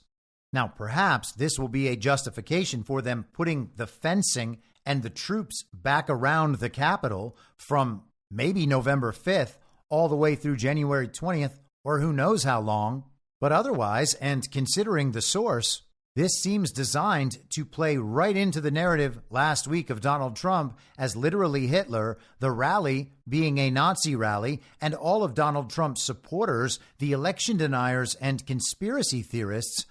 Now, perhaps this will be a justification for them putting the fencing and the troops back around the Capitol from maybe November 5th all the way through January 20th, or who knows how long. But otherwise, and considering the source, this seems designed to play right into the narrative last week of Donald Trump as literally Hitler, the rally being a Nazi rally, and all of Donald Trump's supporters, the election deniers and conspiracy theorists,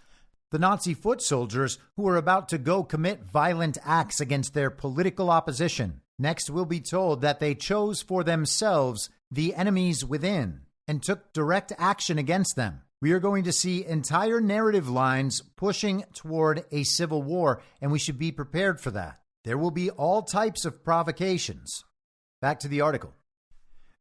the Nazi foot soldiers who are about to go commit violent acts against their political opposition. Next, we'll be told that they chose for themselves the enemies within and took direct action against them. We are going to see entire narrative lines pushing toward a civil war, and we should be prepared for that. There will be all types of provocations. Back to the article.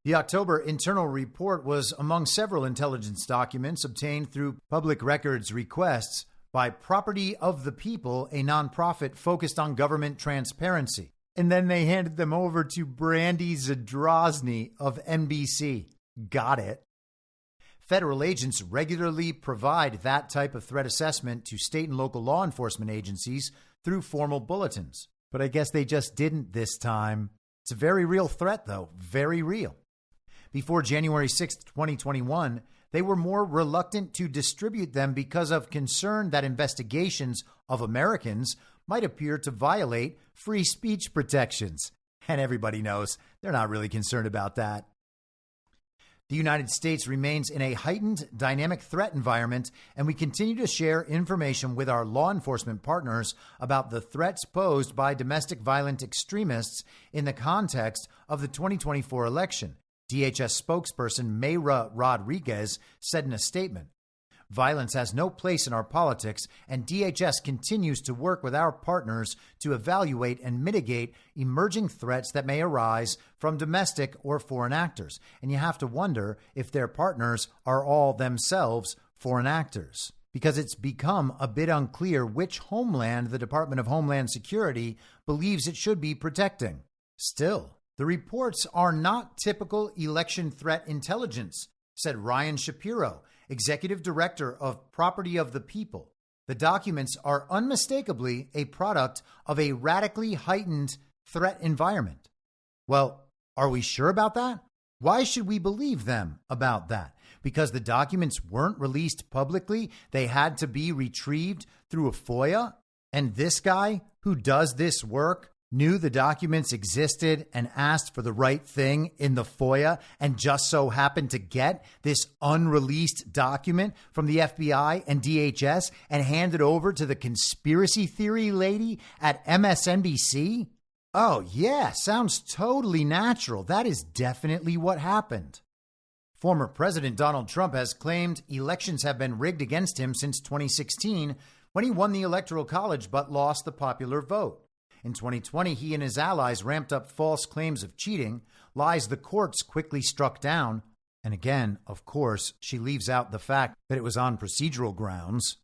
The October internal report was among several intelligence documents obtained through public records requests by Property of the People, a nonprofit focused on government transparency. And then they handed them over to Brandy Zadrozny of NBC. Got it. Federal agents regularly provide that type of threat assessment to state and local law enforcement agencies through formal bulletins. But I guess they just didn't this time. It's a very real threat, though. Very real. Before January 6th, 2021, they were more reluctant to distribute them because of concern that investigations of Americans might appear to violate free speech protections. And everybody knows they're not really concerned about that. The United States remains in a heightened dynamic threat environment, and we continue to share information with our law enforcement partners about the threats posed by domestic violent extremists in the context of the 2024 election, DHS spokesperson Mayra Rodriguez said in a statement. Violence has no place in our politics, and DHS continues to work with our partners to evaluate and mitigate emerging threats that may arise from domestic or foreign actors. And you have to wonder if their partners are all themselves foreign actors, because it's become a bit unclear which homeland the Department of Homeland Security believes it should be protecting. Still, the reports are not typical election threat intelligence, said Ryan Shapiro, Executive Director of Property of the People. The documents are unmistakably a product of a radically heightened threat environment. Well, are we sure about that? Why should we believe them about that? Because the documents weren't released publicly, they had to be retrieved through a FOIA? And this guy who does this work knew the documents existed and asked for the right thing in the FOIA and just so happened to get this unreleased document from the FBI and DHS and hand it over to the conspiracy theory lady at MSNBC? Oh, yeah, sounds totally natural. That is definitely what happened. Former President Donald Trump has claimed elections have been rigged against him since 2016 when he won the Electoral College but lost the popular vote. In 2020, he and his allies ramped up false claims of cheating, lies the courts quickly struck down. And again, of course, she leaves out the fact that it was on procedural grounds.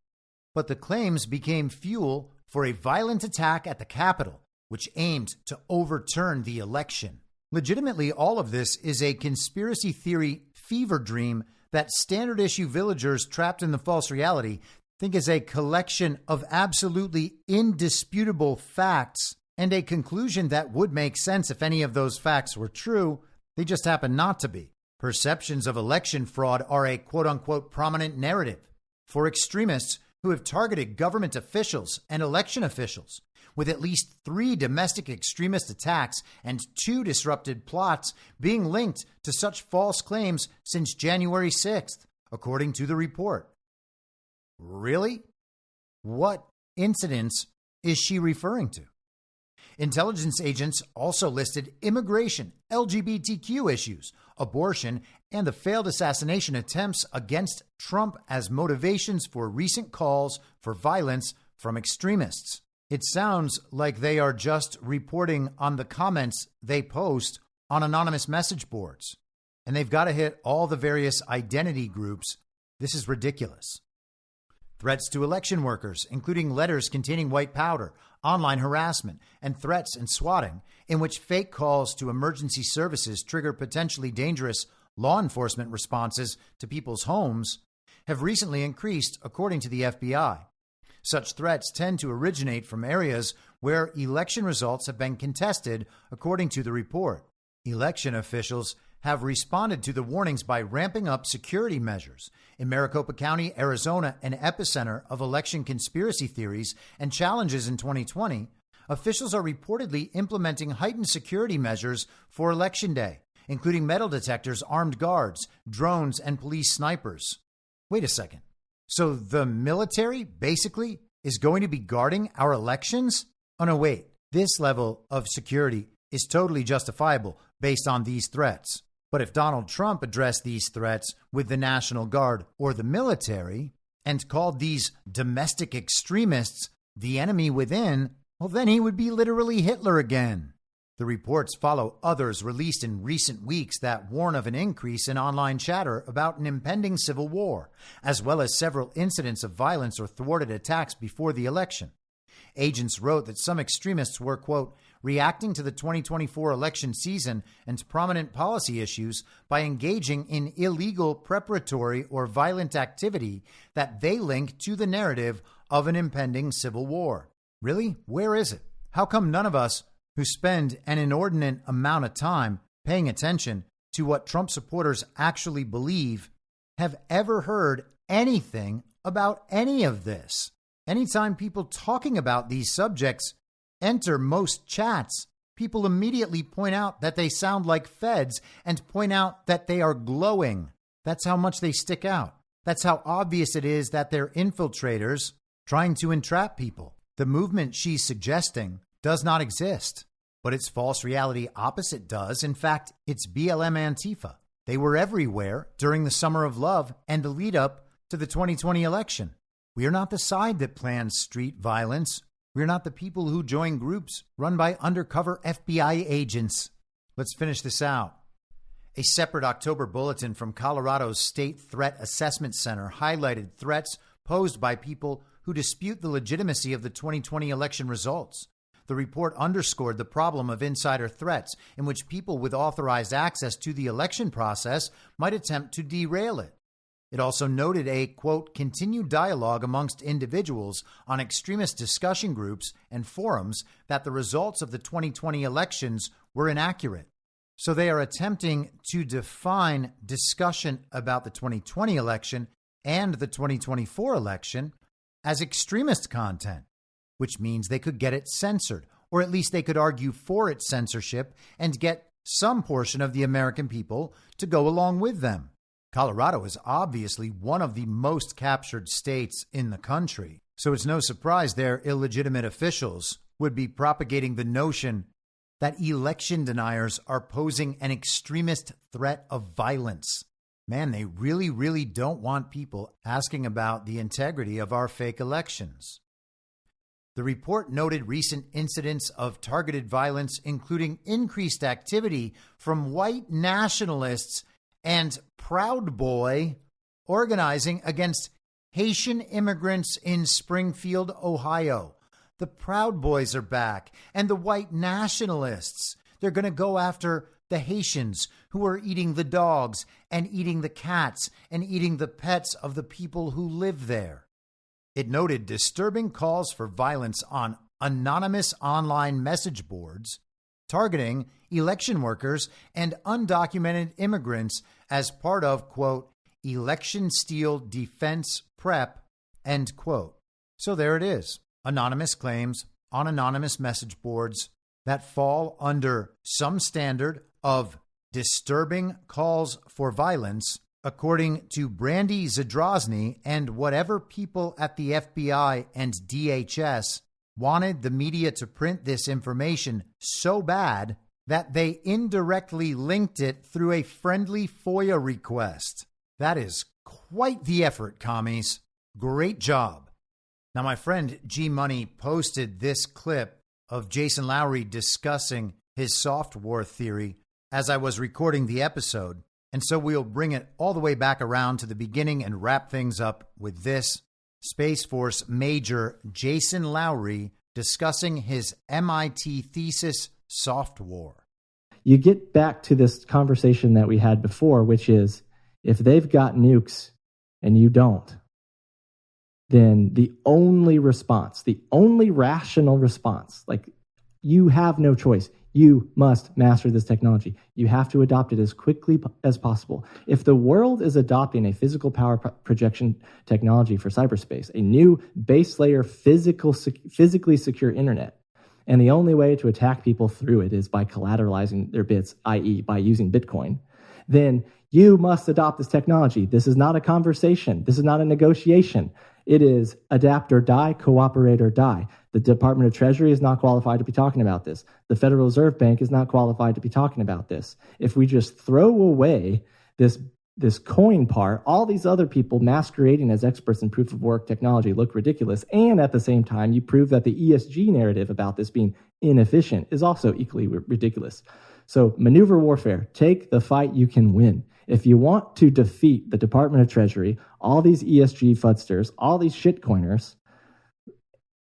But the claims became fuel for a violent attack at the Capitol, which aimed to overturn the election. Legitimately, all of this is a conspiracy theory fever dream that standard issue villagers trapped in the false reality think is a collection of absolutely indisputable facts and a conclusion that would make sense if any of those facts were true. They just happen not to be. Perceptions of election fraud are a quote-unquote prominent narrative for extremists who have targeted government officials and election officials. with at least 3 domestic extremist attacks and 2 disrupted plots being linked to such false claims since January 6th, according to the report. Really? What incidents is she referring to? Intelligence agents also listed immigration, LGBTQ issues, abortion, and the failed assassination attempts against Trump as motivations for recent calls for violence from extremists. It sounds like they are just reporting on the comments they post on anonymous message boards. And they've got to hit all the various identity groups. This is ridiculous. Threats to election workers, including letters containing white powder, online harassment, and threats and swatting, in which fake calls to emergency services trigger potentially dangerous law enforcement responses to people's homes, have recently increased, according to the FBI. Such threats tend to originate from areas where election results have been contested, according to the report. Election officials have responded to the warnings by ramping up security measures. In Maricopa County, Arizona, an epicenter of election conspiracy theories and challenges in 2020, officials are reportedly implementing heightened security measures for Election Day, including metal detectors, armed guards, drones, and police snipers. Wait a second. So the military basically is going to be guarding our elections? Oh, no, wait. This level of security is totally justifiable based on these threats. But if Donald Trump addressed these threats with the National Guard or the military and called these domestic extremists the enemy within, well, then he would be literally Hitler again. The reports follow others released in recent weeks that warn of an increase in online chatter about an impending civil war, as well as several incidents of violence or thwarted attacks before the election. Agents wrote that some extremists were, quote, reacting to the 2024 election season and prominent policy issues by engaging in illegal, preparatory, or violent activity that they link to the narrative of an impending civil war. Really? Where is it? How come none of us who spend an inordinate amount of time paying attention to what Trump supporters actually believe have ever heard anything about any of this? Anytime people talking about these subjects enter most chats, people immediately point out that they sound like feds and point out that they are glowing. That's how much they stick out. That's how obvious it is that they're infiltrators trying to entrap people. The movement she's suggesting does not exist, but its false reality opposite does. In fact, it's BLM Antifa. They were everywhere during the summer of love and the lead up to the 2020 election. We are not the side that plans street violence. We are not the people who join groups run by undercover FBI agents. Let's finish this out. A separate October bulletin from Colorado's State Threat Assessment Center highlighted threats posed by people who dispute the legitimacy of the 2020 election results. The report underscored the problem of insider threats in which people with authorized access to the election process might attempt to derail it. It also noted a, quote, continued dialogue amongst individuals on extremist discussion groups and forums that the results of the 2020 elections were inaccurate. So they are attempting to define discussion about the 2020 election and the 2024 election as extremist content, which means they could get it censored, or at least they could argue for its censorship and get some portion of the American people to go along with them. Colorado is obviously one of the most captured states in the country, so it's no surprise their illegitimate officials would be propagating the notion that election deniers are posing an extremist threat of violence. Man, they really, really don't want people asking about the integrity of our fake elections. The report noted recent incidents of targeted violence, including increased activity from white nationalists and Proud Boy organizing against Haitian immigrants in Springfield, Ohio. The Proud Boys are back, and the white nationalists, they're going to go after the Haitians who are eating the dogs and eating the cats and eating the pets of the people who live there. It noted disturbing calls for violence on anonymous online message boards targeting election workers and undocumented immigrants as part of, quote, election steal defense prep, end quote. So there it is. Anonymous claims on anonymous message boards that fall under some standard of disturbing calls for violence, according to Brandy Zadrozny and whatever people at the FBI and DHS wanted the media to print this information so bad that they indirectly linked it through a friendly FOIA request. That is quite the effort, commies. Great job. Now, my friend G Money posted this clip of Jason Lowery discussing his soft war theory as I was recording the episode, and so we'll bring it all the way back around to the beginning and wrap things up with this. Space Force Major Jason Lowery discussing his MIT thesis, Soft War. You get back to this conversation that we had before, which is if they've got nukes and you don't, then the only response, the only rational response, like you have no choice. You must master this technology. You have to adopt it as quickly as possible. If the world is adopting a physical power projection technology for cyberspace, a new base layer physically secure internet, and the only way to attack people through it is by collateralizing their bits, i.e. by using Bitcoin, then you must adopt this technology. This is not a conversation. This is not a negotiation. It is adapt or die, cooperate or die. The Department of Treasury is not qualified to be talking about this. The Federal Reserve Bank is not qualified to be talking about this. If we just throw away this coin part, all these other people masquerading as experts in proof of work technology look ridiculous. And at the same time, you prove that the ESG narrative about this being inefficient is also equally ridiculous. So maneuver warfare, take the fight you can win. If you want to defeat the Department of Treasury, all these ESG fudsters, all these shitcoiners,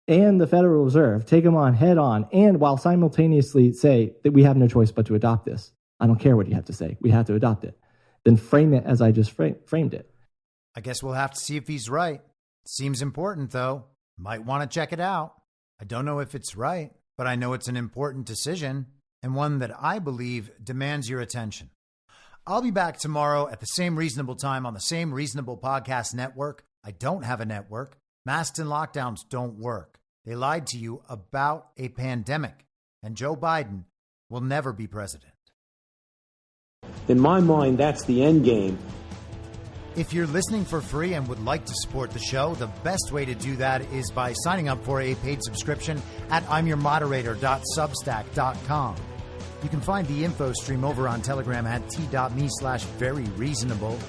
and the Federal Reserve, take them on head on, and while simultaneously say that we have no choice but to adopt this. I don't care what you have to say. We have to adopt it. Then frame it as I just framed it. I guess we'll have to see if he's right. Seems important, though. Might want to check it out. I don't know if it's right, but I know it's an important decision and one that I believe demands your attention. I'll be back tomorrow at the same reasonable time on the same reasonable podcast network. I don't have a network. Masks and lockdowns don't work. They lied to you about a pandemic, and Joe Biden will never be president. In my mind, that's the end game. If you're listening for free and would like to support the show, the best way to do that is by signing up for a paid subscription at imyourmoderator.substack.com. You can find the info stream over on Telegram at t.me/veryreasonable.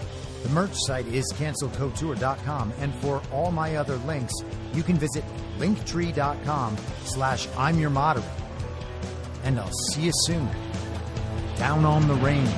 The merch site is cancelcouture.com, and for all my other links, you can visit linktree.com/imyourmoderator. And I'll see you soon. Down on the range.